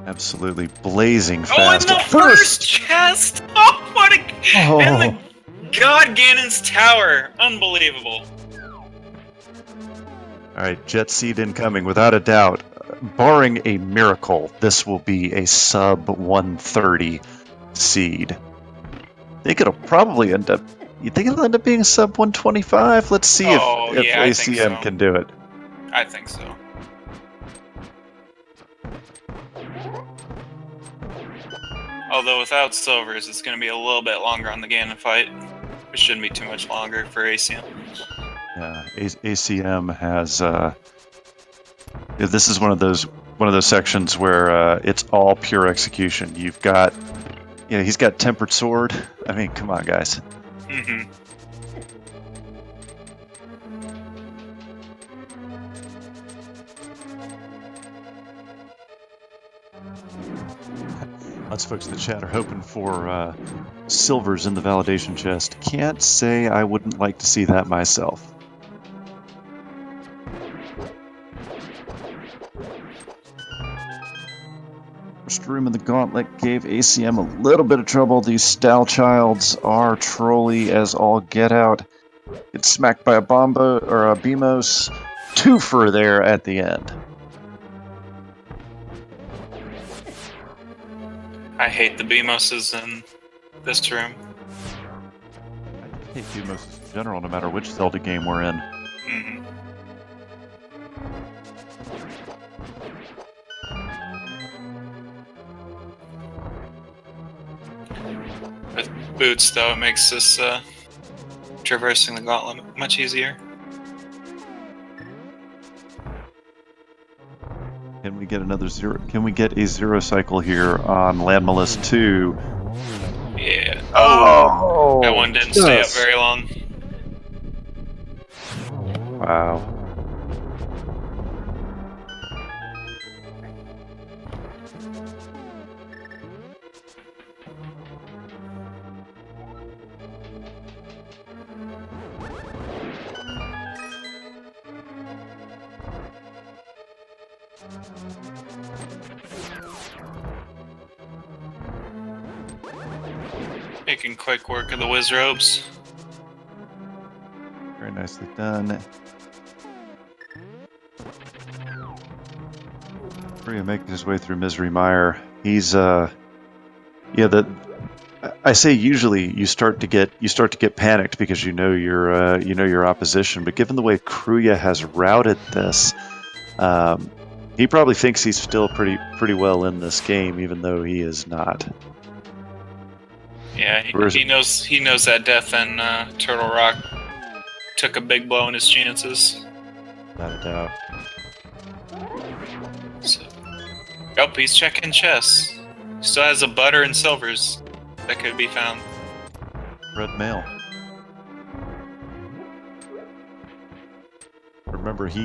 Absolutely blazing fast. Oh, and the first chest! Oh, what a... Oh. And the God Ganon's Tower! Unbelievable. Alright, Jet Seed incoming, without a doubt. Barring a miracle, this will be a sub 130 seed. I think it'll probably end up... You think it'll end up being sub 125? Let's see if ACM can do it. I think so. Although without silvers, it's going to be a little bit longer on the Ganon fight. It shouldn't be too much longer for ACM. Yeah, ACM has. This is one of those sections where it's all pure execution. You've got, he's got tempered sword. I mean, come on, guys. Mm-hmm. Lots of folks in the chat are hoping for silvers in the validation chest. Can't say I wouldn't like to see that myself. First room in the gauntlet gave ACM a little bit of trouble. These Stal Childs are trolly as all get out. It's smacked by a Bombo or a Beamos. Twofer there at the end. I hate the Beamoses in this room. I hate Beamos in general, no matter which Zelda game we're in. Mm-hmm. With boots, though, it makes this traversing the gauntlet much easier. Can we get another zero? Can we get a zero cycle here on Landmalus 2? Yeah. Oh! That one didn't stay up very long. Wow. Making quick work of the whiz ropes. Very nicely done. Chrouya making his way through Misery Mire. He's I say usually you start to get panicked because you know your opposition, but given the way Chrouya has routed this, he probably thinks he's still pretty well in this game, even though he is not. Yeah, he knows that death and Turtle Rock took a big blow in his chances. Without a doubt. So, he's checking chess. Still has a butter and silvers that could be found. Red mail. Remember, he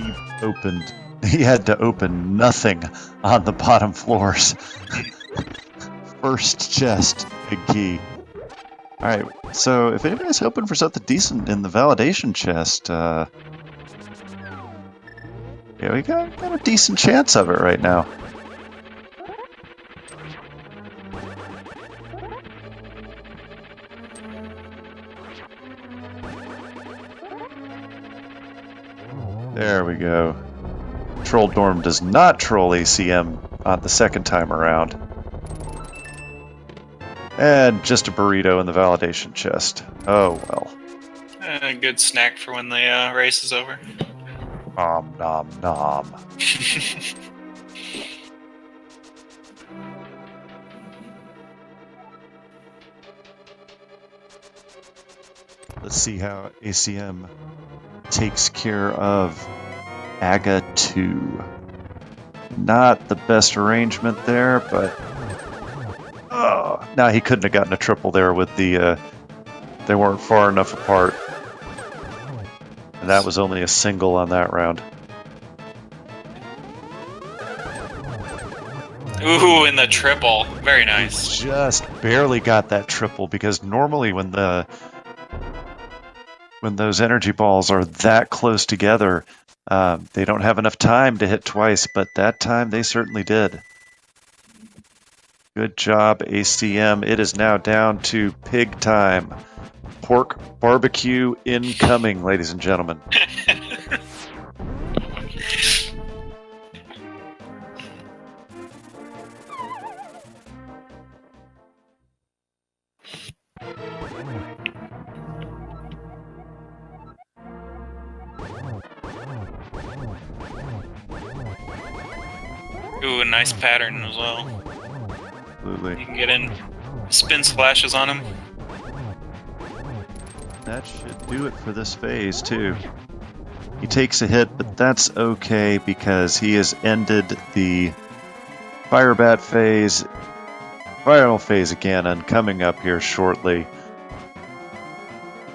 had to open nothing on the bottom floors. First chest, big key. Alright, so if anybody's hoping for something decent in the validation chest, yeah, we got a decent chance of it right now. There we go. Troll Dorm does not troll ACM on the second time around. And just a burrito in the validation chest. Oh well. A good snack for when the race is over. Nom nom nom. Let's see how ACM takes care of Aga 2. Not the best arrangement there, but no, he couldn't have gotten a triple there with the they weren't far enough apart. And that was only a single on that round. Ooh, in the triple. Very nice. Just barely got that triple, because normally when those energy balls are that close together, they don't have enough time to hit twice, but that time they certainly did. Good job, ACM. It is now down to pig time. Pork barbecue incoming, ladies and gentlemen. Ooh, a nice pattern as well. Absolutely. You can get in spin splashes on him. That should do it for this phase, too. He takes a hit, but that's okay because he has ended the Fire Bat phase, viral phase again, and coming up here shortly.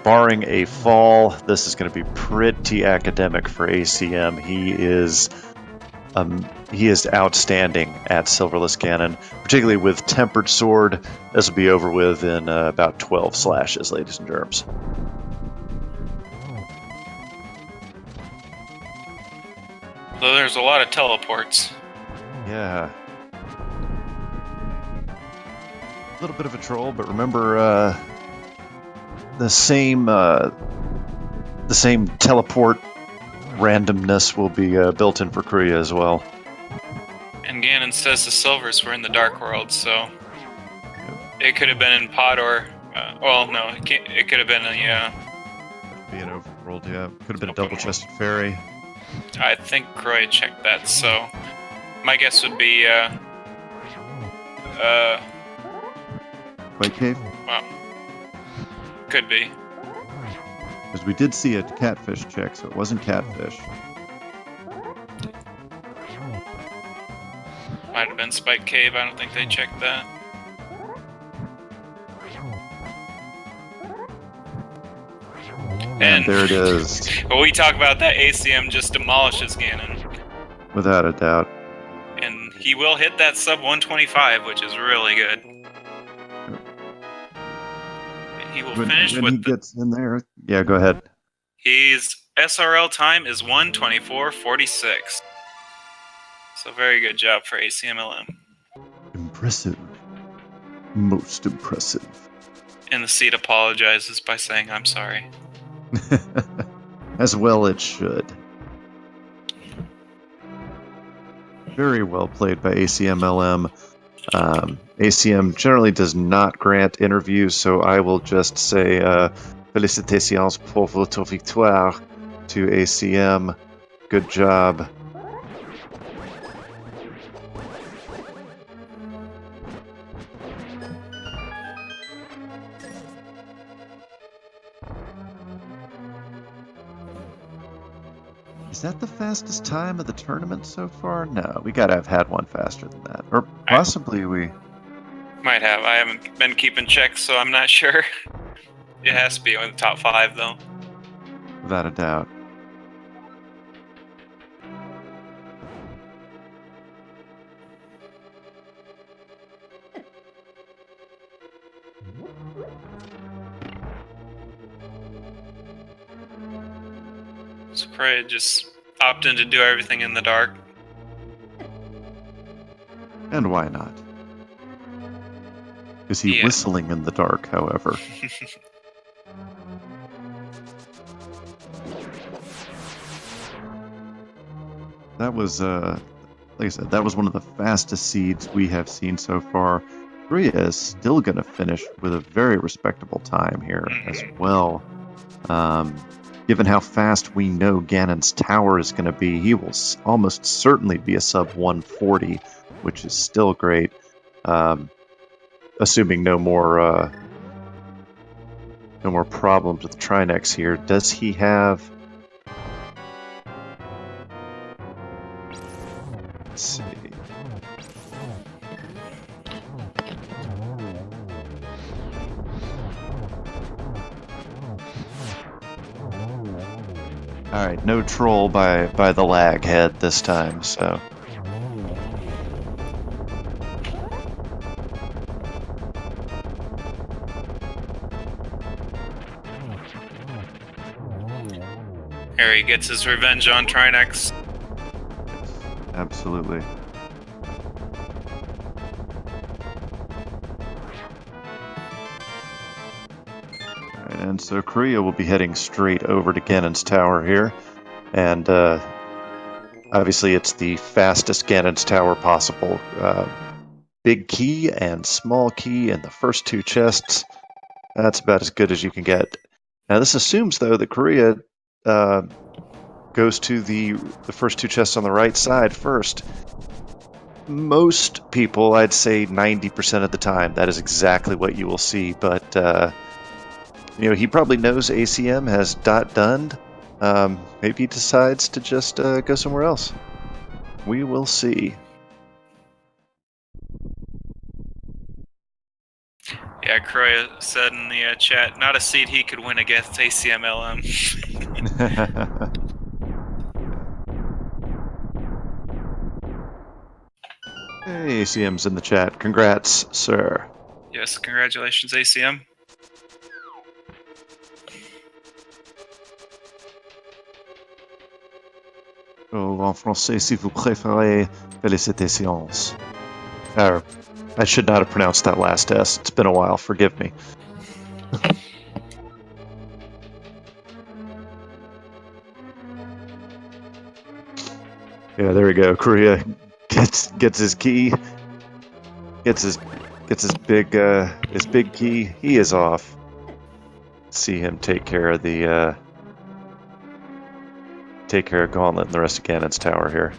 Barring a fall, this is going to be pretty academic for ACM. He is outstanding at Silverless Cannon, particularly with Tempered Sword. This will be over with in about 12 slashes, ladies and germs. So there's a lot of teleports. Yeah. A little bit of a troll, but remember the same teleport randomness will be built in for Chrouya as well. And Ganon says the silvers were in the Dark World, so it could have been in Pod or, well, no, it could have been a, Be an overworld, yeah. Could have been a double-chested fairy. I think Chrouya checked that, so my guess would be, White Cave? well, could be. Because we did see a catfish check, so it wasn't catfish. Might have been Spike Cave, I don't think they checked that. And there it is. When we talk about that, ACM just demolishes Ganon. Without a doubt. And he will hit that sub 125, which is really good. And he will finish when with he gets in there. Yeah, go ahead. His SRL time is 1:24:46. So very good job for ACMLM. Impressive. Most impressive. And the seat apologizes by saying, "I'm sorry." As well it should. Very well played by ACMLM. ACM generally does not grant interviews, so I will just say félicitations pour votre victoire to ACM. Good job. Is that the fastest time of the tournament so far? No, we gotta have had one faster than that. Or possibly we... Might have. I haven't been keeping checks, so I'm not sure. It has to be in the top 5, though. Without a doubt. So Chrouya just opted to do everything in the dark. And why not? Is he Yeah. whistling in the dark, however? That was, like I said, that was one of the fastest seeds we have seen so far. Chrouya is still going to finish with a very respectable time here as well. Given how fast we know Ganon's tower is going to be, he will almost certainly be a sub 140, which is still great. Assuming no more problems with Trinex here. Does he have? Let's see. All right, no troll by the lag head this time, so. Harry gets his revenge on Trinex. Absolutely. Alright, and so Chrouya will be heading straight over to Ganon's tower here. And obviously it's the fastest Ganon's tower possible. Big key and small key in the first 2 chests. That's about as good as you can get. Now this assumes, though, that Chrouya goes to the first 2 chests on the right side first. Most people, I'd say 90% of the time, that is exactly what you will see. But he probably knows ACM has done. Maybe he decides to just go somewhere else. We will see. Yeah, Chrouya said in the chat, not a seed he could win against acmlm. Hey, ACM's in the chat. Congrats, sir. Yes, congratulations, ACM. Oh, en français, si vous préférez, félicitations. I should not have pronounced that last S. It's been a while. Forgive me. Yeah, there we go. Chrouya gets his key. Gets his big key. He is off. See him take care of Gauntlet and the rest of Ganon's tower here.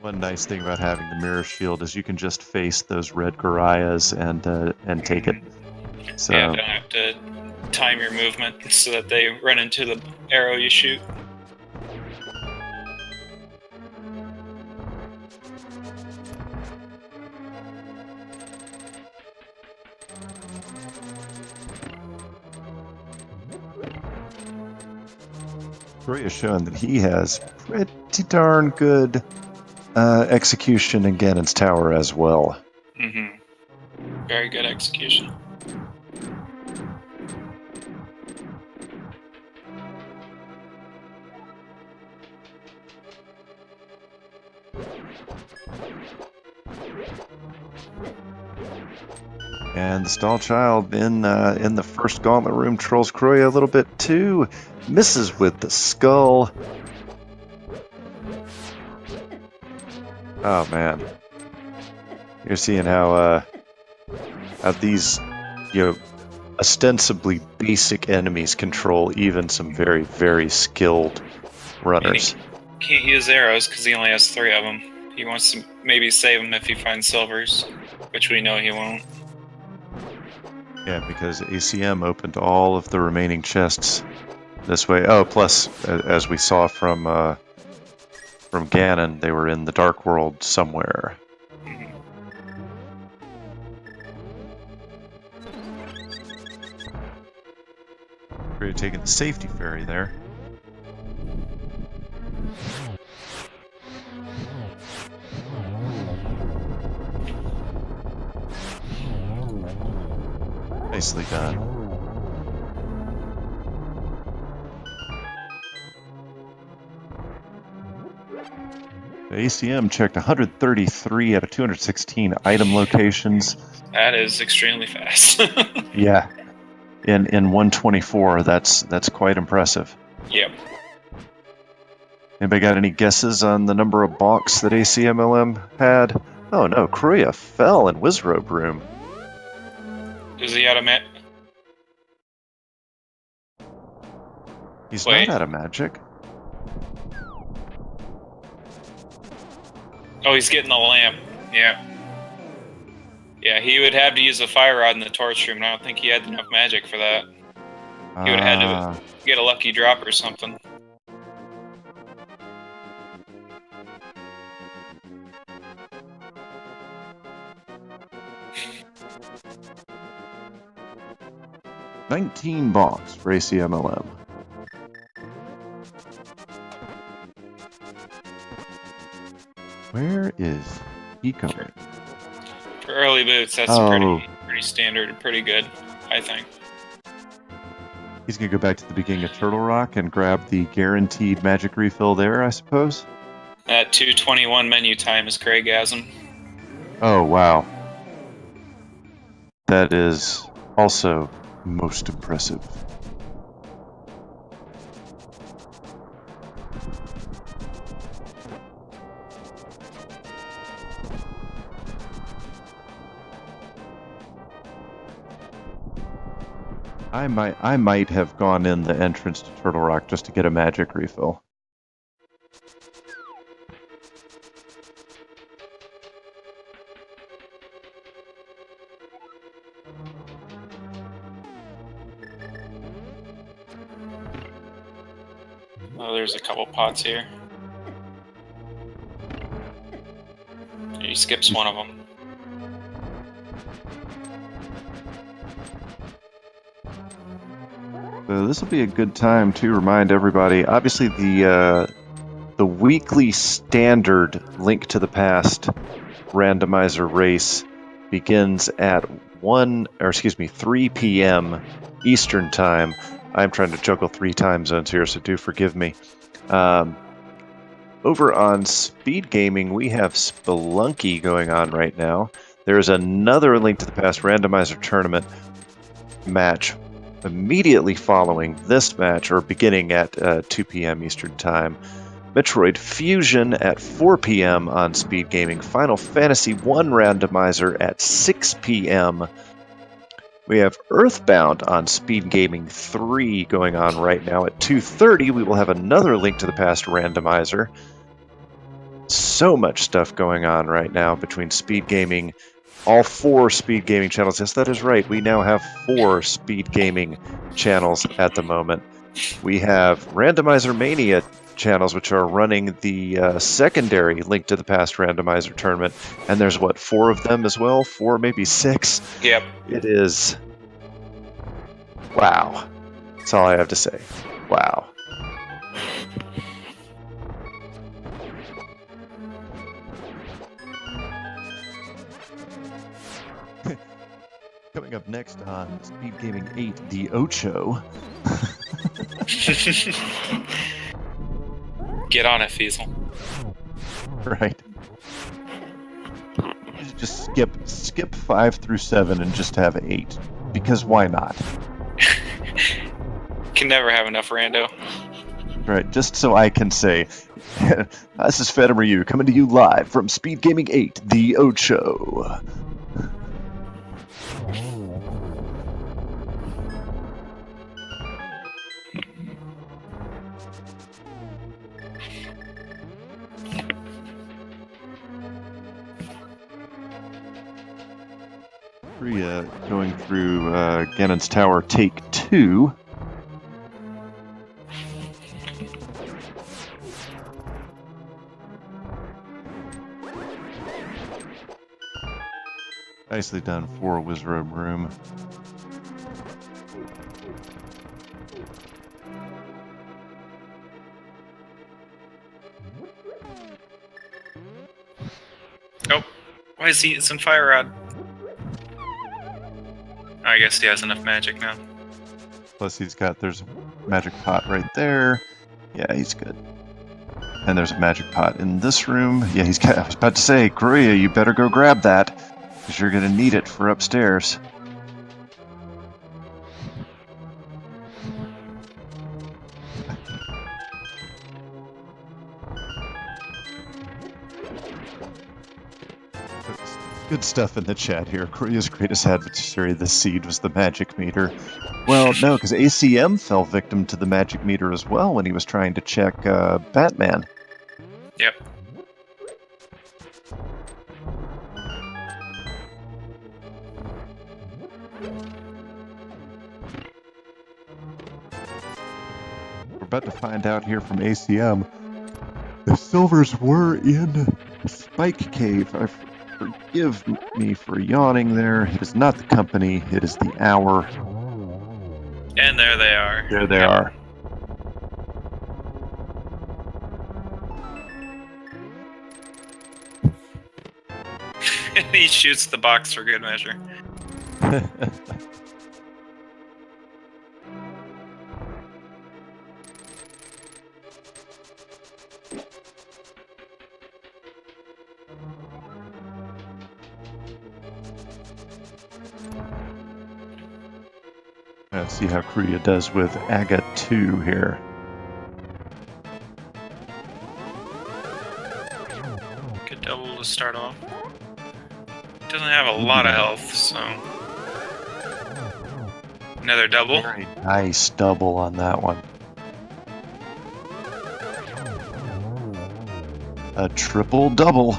One nice thing about having the mirror shield is you can just face those red Chrouyas and take it. So yeah, don't have to time your movement so that they run into the arrow you shoot. Chrouya showing that he has pretty darn good execution in Ganon's tower as well. Very good execution. And the Stall Child in the first Gauntlet room trolls Chrouya a little bit too. Misses with the skull. Oh man, you're seeing how these ostensibly basic enemies control even some very, very skilled runners. He can't use arrows because he only has 3 of them. He wants to maybe save them if he finds silvers, which we know he won't. Yeah, because ACM opened all of the remaining chests this way. Oh, plus, as we saw from Ganon, they were in the Dark World somewhere. We're taking the safety ferry there. Nicely done. The ACM checked 133 out of 216 item locations. That is extremely fast. Yeah. In 124, that's quite impressive. Yep. Anybody got any guesses on the number of bonks that acmlm had? Oh no, Chrouya fell in Wizrobe Room. Is he out of ma- He's Wait. not out of magic. Oh, he's getting the lamp. Yeah. Yeah, he would have to use a fire rod in the torch room, and I don't think he had enough magic for that. He would have had to get a lucky drop or something. $19 bonks for acmlm. Where is he coming? For early boots, that's pretty standard and pretty good, I think. He's gonna go back to the beginning of Turtle Rock and grab the guaranteed magic refill there, I suppose. That 2:21 menu time is Craigasm. Oh wow. That is also most impressive. I might have gone in the entrance to Turtle Rock just to get a magic refill. Oh, there's a couple pots here. He skips one of them. So this will be a good time to remind everybody. Obviously, the weekly standard Link to the Past randomizer race begins at 3 p.m. Eastern Time. I'm trying to juggle 3 time zones here, so do forgive me. Over on Speed Gaming, we have Spelunky going on right now. There's another Link to the Past randomizer tournament match immediately following this match, or beginning at 2 p.m. Eastern Time. Metroid Fusion at 4 p.m. on Speed Gaming. Final Fantasy 1 randomizer at 6 p.m. We have Earthbound on Speed Gaming 3 going on right now. At 2:30, we will have another Link to the Past randomizer. So much stuff going on right now between Speed Gaming, all 4 Speed Gaming channels. Yes, that is right. We now have 4 Speed Gaming channels at the moment. We have Randomizer Mania channels, which are running the secondary Link to the Past randomizer tournament. And there's, 4 of them as well? 4, maybe 6? Yep. It is... wow. That's all I have to say. Wow. Coming up next on Speed Gaming 8, the Ocho. Get on it, Fiesel. Right. Just skip 5 through 7 and just have 8. Because why not? Can never have enough rando. Right, just so I can say, this is Phantom Ryu coming to you live from Speed Gaming 8, the Ocho. Chrouya going through Ganon's Tower, take 2. Nicely done for Wizrobe Room. Oh, why is he? It's in Fire Rod. I guess he has enough magic now. Plus there's a magic pot right there. Yeah, he's good. And there's a magic pot in this room. Yeah, I was about to say, Chrouya, you better go grab that, because you're going to need it for upstairs. Good stuff in the chat here. Chrouya's greatest adversary this seed was the magic meter. Well, no, because ACM fell victim to the magic meter as well when he was trying to check Batman. Yep. We're about to find out here from ACM. The silvers were in Spike Cave. Forgive me for yawning there. It is not the company, it is the hour. And there they are. There they are. He shoots the box for good measure. Let's see how Chrouya does with Aga 2 here. Good double to start off. Doesn't have a lot of health, so... Another double. Very nice double on that one. A triple double.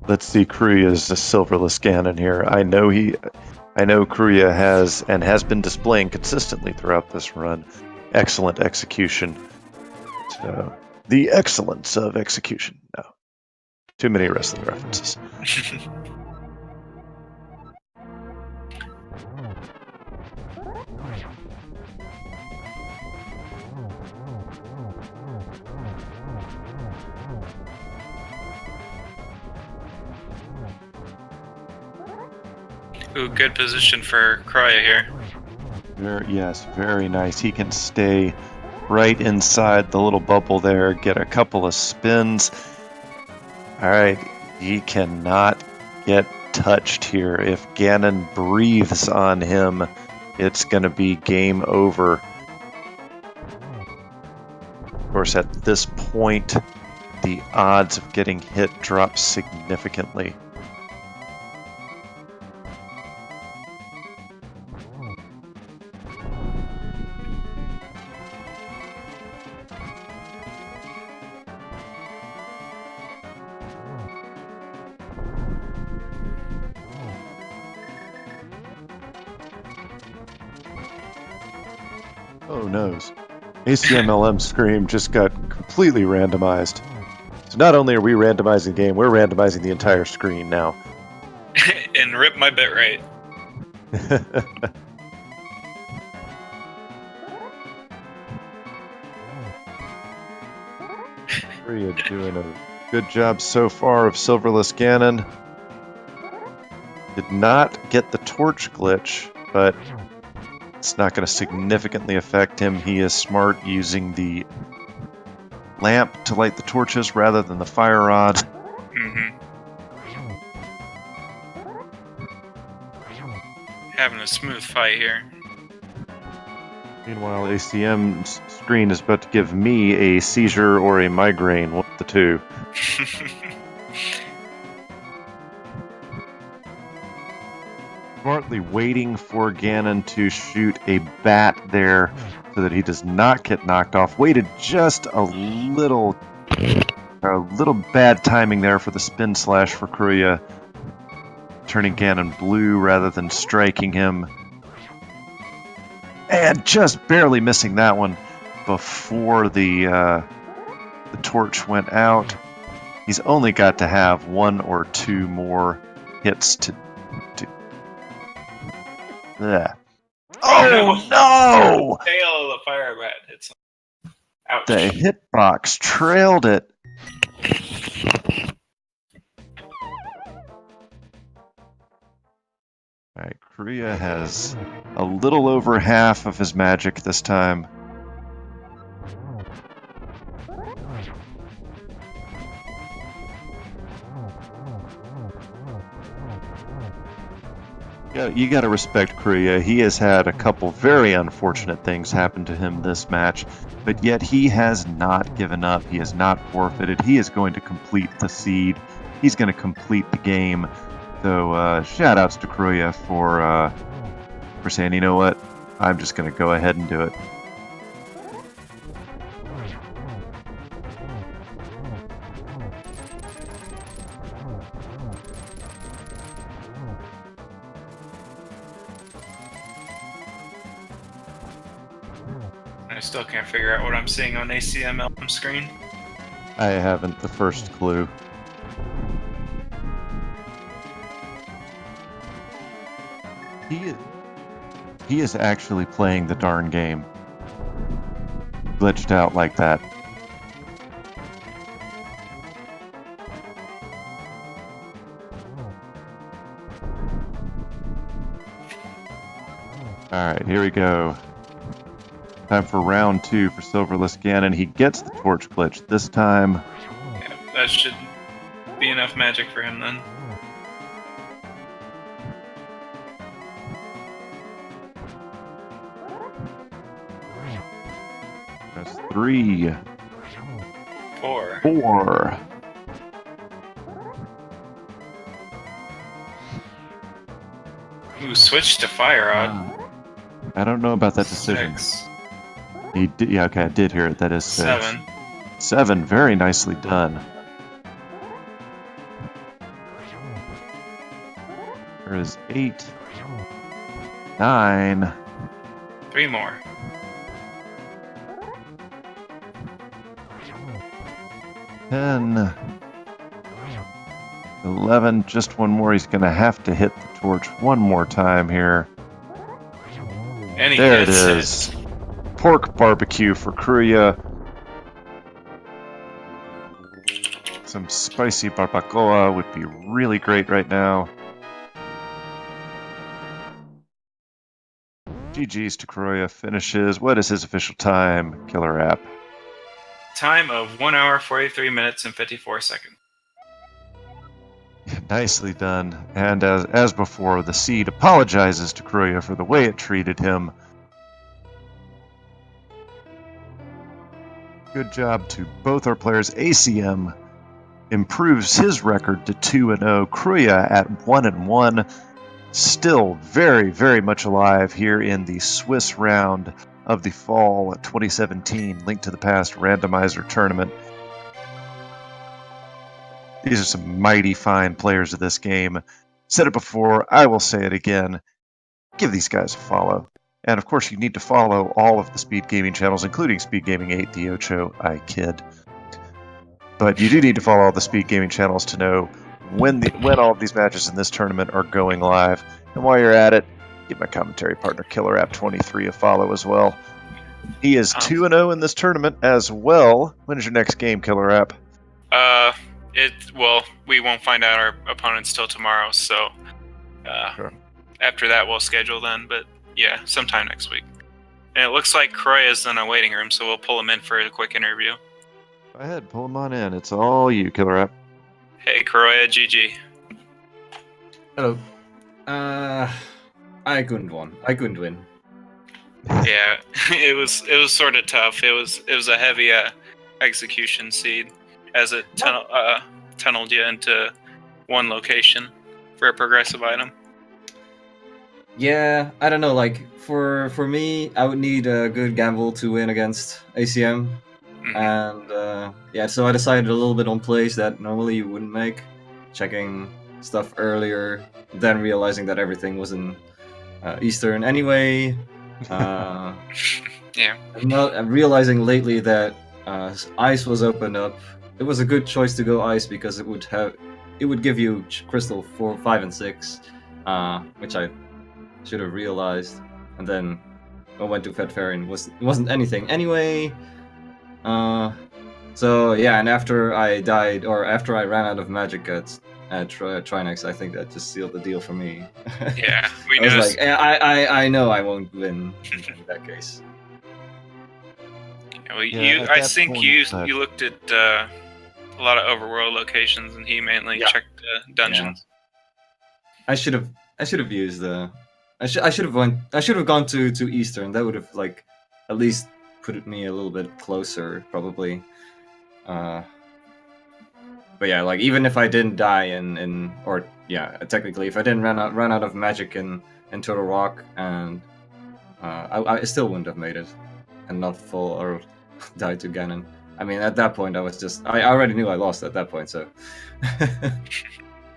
Let's see Chrouya's silverless Ganon here. I know Chrouya has been displaying consistently throughout this run excellent execution. So the excellence of execution. No. Too many wrestling references. Ooh, good position for Chrouya here. Yes, very nice. He can stay right inside the little bubble there, get a couple of spins. All right, he cannot get touched here. If Ganon breathes on him, it's going to be game over. Of course, at this point, the odds of getting hit drop significantly. Oh noes. acmlm Scream just got completely randomized. So not only are we randomizing the game, we're randomizing the entire screen now. And rip my bitrate. Chrouya doing a good job so far of Silverless Ganon. Did not get the torch glitch, but it's not going to significantly affect him. He is smart using the lamp to light the torches rather than the fire rod. Mm-hmm. Having a smooth fight here. Meanwhile, ACM's screen is about to give me a seizure or a migraine. What the two? smartly waiting for Ganon to shoot a bat there so that he does not get knocked off. Waited just a little bad timing there for the spin slash for Chrouya, turning Ganon blue rather than striking him. And just barely missing that one before the torch went out. He's only got to have one or two more hits to. Oh no! Tail of the fire rat hits him. Ouch. The hitbox trailed it. Alright, Chrouya has a little over half of his magic this time. You gotta respect Chrouya. He has had a couple very unfortunate things happen to him this match, but yet he has not given up. He has not forfeited. He is going to complete the seed. He's going to complete the game. So shout outs to Chrouya for saying, you know what, I'm just going to go ahead and do it. I still can't figure out what I'm seeing on ACMLM screen. I haven't the first clue. He is actually playing the darn game. Glitched out like that. Alright, here we go. Time for round 2 for Silverless Ganon. He gets the torch glitch this time. Yeah, that should be enough magic for him then. That's 3. 4. 4. Ooh, switch to fire rod. I don't know about that decision. 6. He did, yeah, okay, I did hear it. That is 6. 7. 7, very nicely done. There is 8. 9. 3 more. 10. 11, just one more. He's going to have to hit the torch one more time here. And he there it gets is. Pork barbecue for Chrouya. Some spicy barbacoa would be really great right now. GG's to Chrouya. Finishes. What is his official time, Killer App? Time of 1 hour, 43 minutes, and 54 seconds. Nicely done. And as before, the seed apologizes to Chrouya for the way it treated him. Good job to both our players. ACM improves his record to 2-0. Chrouya at 1-1. Still very, very much alive here in the Swiss round of the fall 2017 Link to the Past Randomizer tournament. These are some mighty fine players of this game. Said it before, I will say it again. Give these guys a follow. And of course, you need to follow all of the Speed Gaming channels, including Speed Gaming 8, the Ocho, I kid. But you do need to follow all the Speed Gaming channels to know when all of these matches in this tournament are going live. And while you're at it, give my commentary partner Killer App 23 a follow as well. He is 2-0 in this tournament as well. When is your next game, Killer App? Well, we won't find out our opponents till tomorrow, so Sure. After that we'll schedule then, but yeah, sometime next week. And it looks like Chrouya is in a waiting room, so we'll pull him in for a quick interview. Go ahead, pull him on in. It's all you, Killer App. Hey Chrouya, GG. Hello. I couldn't win. Yeah, it was sort of tough. It was a heavy execution seed, as it tunneled you into one location for a progressive item. Yeah, I don't know. Like for me, I would need a good gamble to win against ACM, and yeah, so I decided a little bit on plays that normally you wouldn't make, checking stuff earlier, then realizing that everything was in Eastern anyway. Yeah. I'm realizing lately that ice was opened up. It was a good choice to go ice because it would give you crystal 4, 5, and 6, which I should have realized. And then I went to Fed Fair and it wasn't anything anyway. So yeah, and after I died, or after I ran out of magic at Trinex, I think that just sealed the deal for me. Yeah, we I was noticed. like, I know I won't win in that case. Well, Yeah, at I that think point, you looked at a lot of overworld locations, and he mainly Yeah. checked dungeons. I should have used the. I should have gone to Eastern. That would have like at least put me a little bit closer, probably. But yeah, like even if I didn't die or yeah, technically if I didn't run out of magic in Total Rock, and I still wouldn't have made it, and not fall or die to Ganon. I mean, at that point, I already knew I lost at that point, so.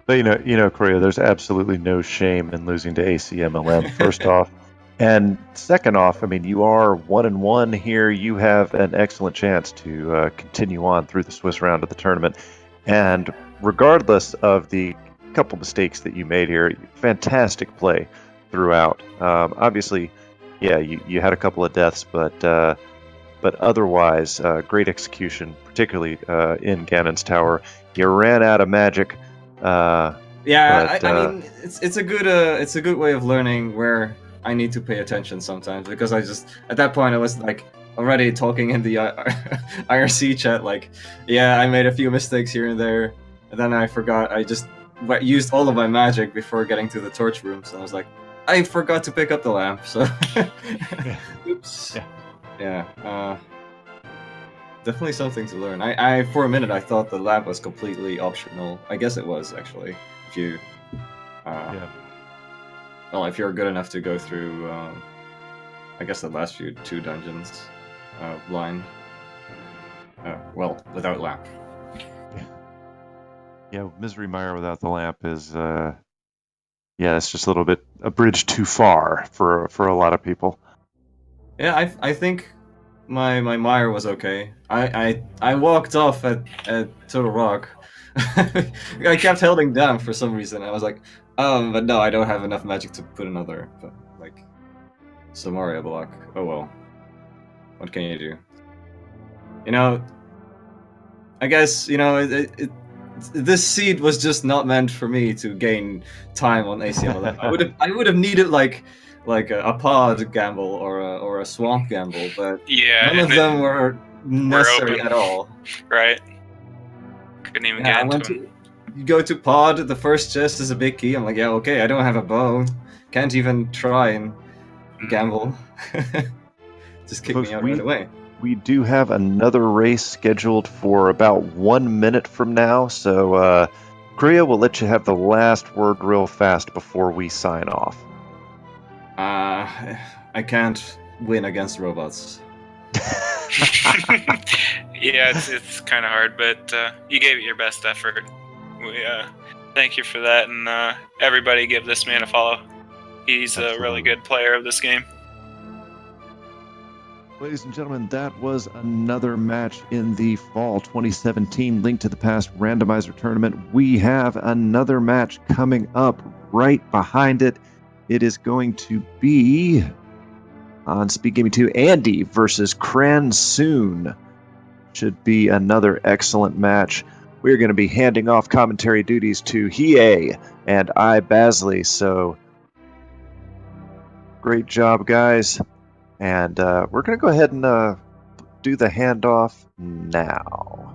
But Chrouya, there's absolutely no shame in losing to ACMLM. First off, and second off, I mean, you are 1-1 here. You have an excellent chance to continue on through the Swiss round of the tournament. And regardless of the couple mistakes that you made here, fantastic play throughout. Obviously, yeah, you had a couple of deaths, but otherwise, great execution, particularly in Ganon's Tower. You ran out of magic. Yeah, but, I mean, it's a good way of learning where I need to pay attention sometimes, because at that point I was like already talking in the IRC chat like, yeah, I made a few mistakes here and there, and then I forgot. I just used all of my magic before getting to the torch room, so I was like, I forgot to pick up the lamp. So, oops. Yeah. Definitely something to learn. I for a minute I thought the lamp was completely optional. I guess it was actually. If you, well, if you're good enough to go through, I guess the last two dungeons, blind. Well, without lamp. Yeah, Misery Mire without the lamp is, it's just a bridge too far for a lot of people. Yeah, I think my mire was okay. I walked off at Total Rock. I kept holding down for some reason. I was like, but no, I don't have enough magic to put another like Samaria block. Oh well. What can you do? I guess this seed was just not meant for me to gain time on ACM. I would have needed like a pod gamble or a swamp gamble, but none of them were necessary at all. Right. Couldn't even get into them. You go to pod, the first chest is a big key. I'm like, yeah, okay, I don't have a bow. Can't even try and gamble. Just kick me out right away. We do have another race scheduled for about 1 minute from now, so Chrouya, will let you have the last word real fast before we sign off. I can't win against robots. Yeah, it's kind of hard, but you gave it your best effort. We thank you for that, and everybody give this man a follow. He's a really good player of this game. Ladies and gentlemen, that was another match in the Fall 2017 Link to the Past Randomizer Tournament. We have another match coming up right behind it. It is going to be on Speed Gaming 2, Andy versus Cransoon. Should be another excellent match. We're going to be handing off commentary duties to Hiei and I, Basley. So, great job, guys. And we're going to go ahead and do the handoff now.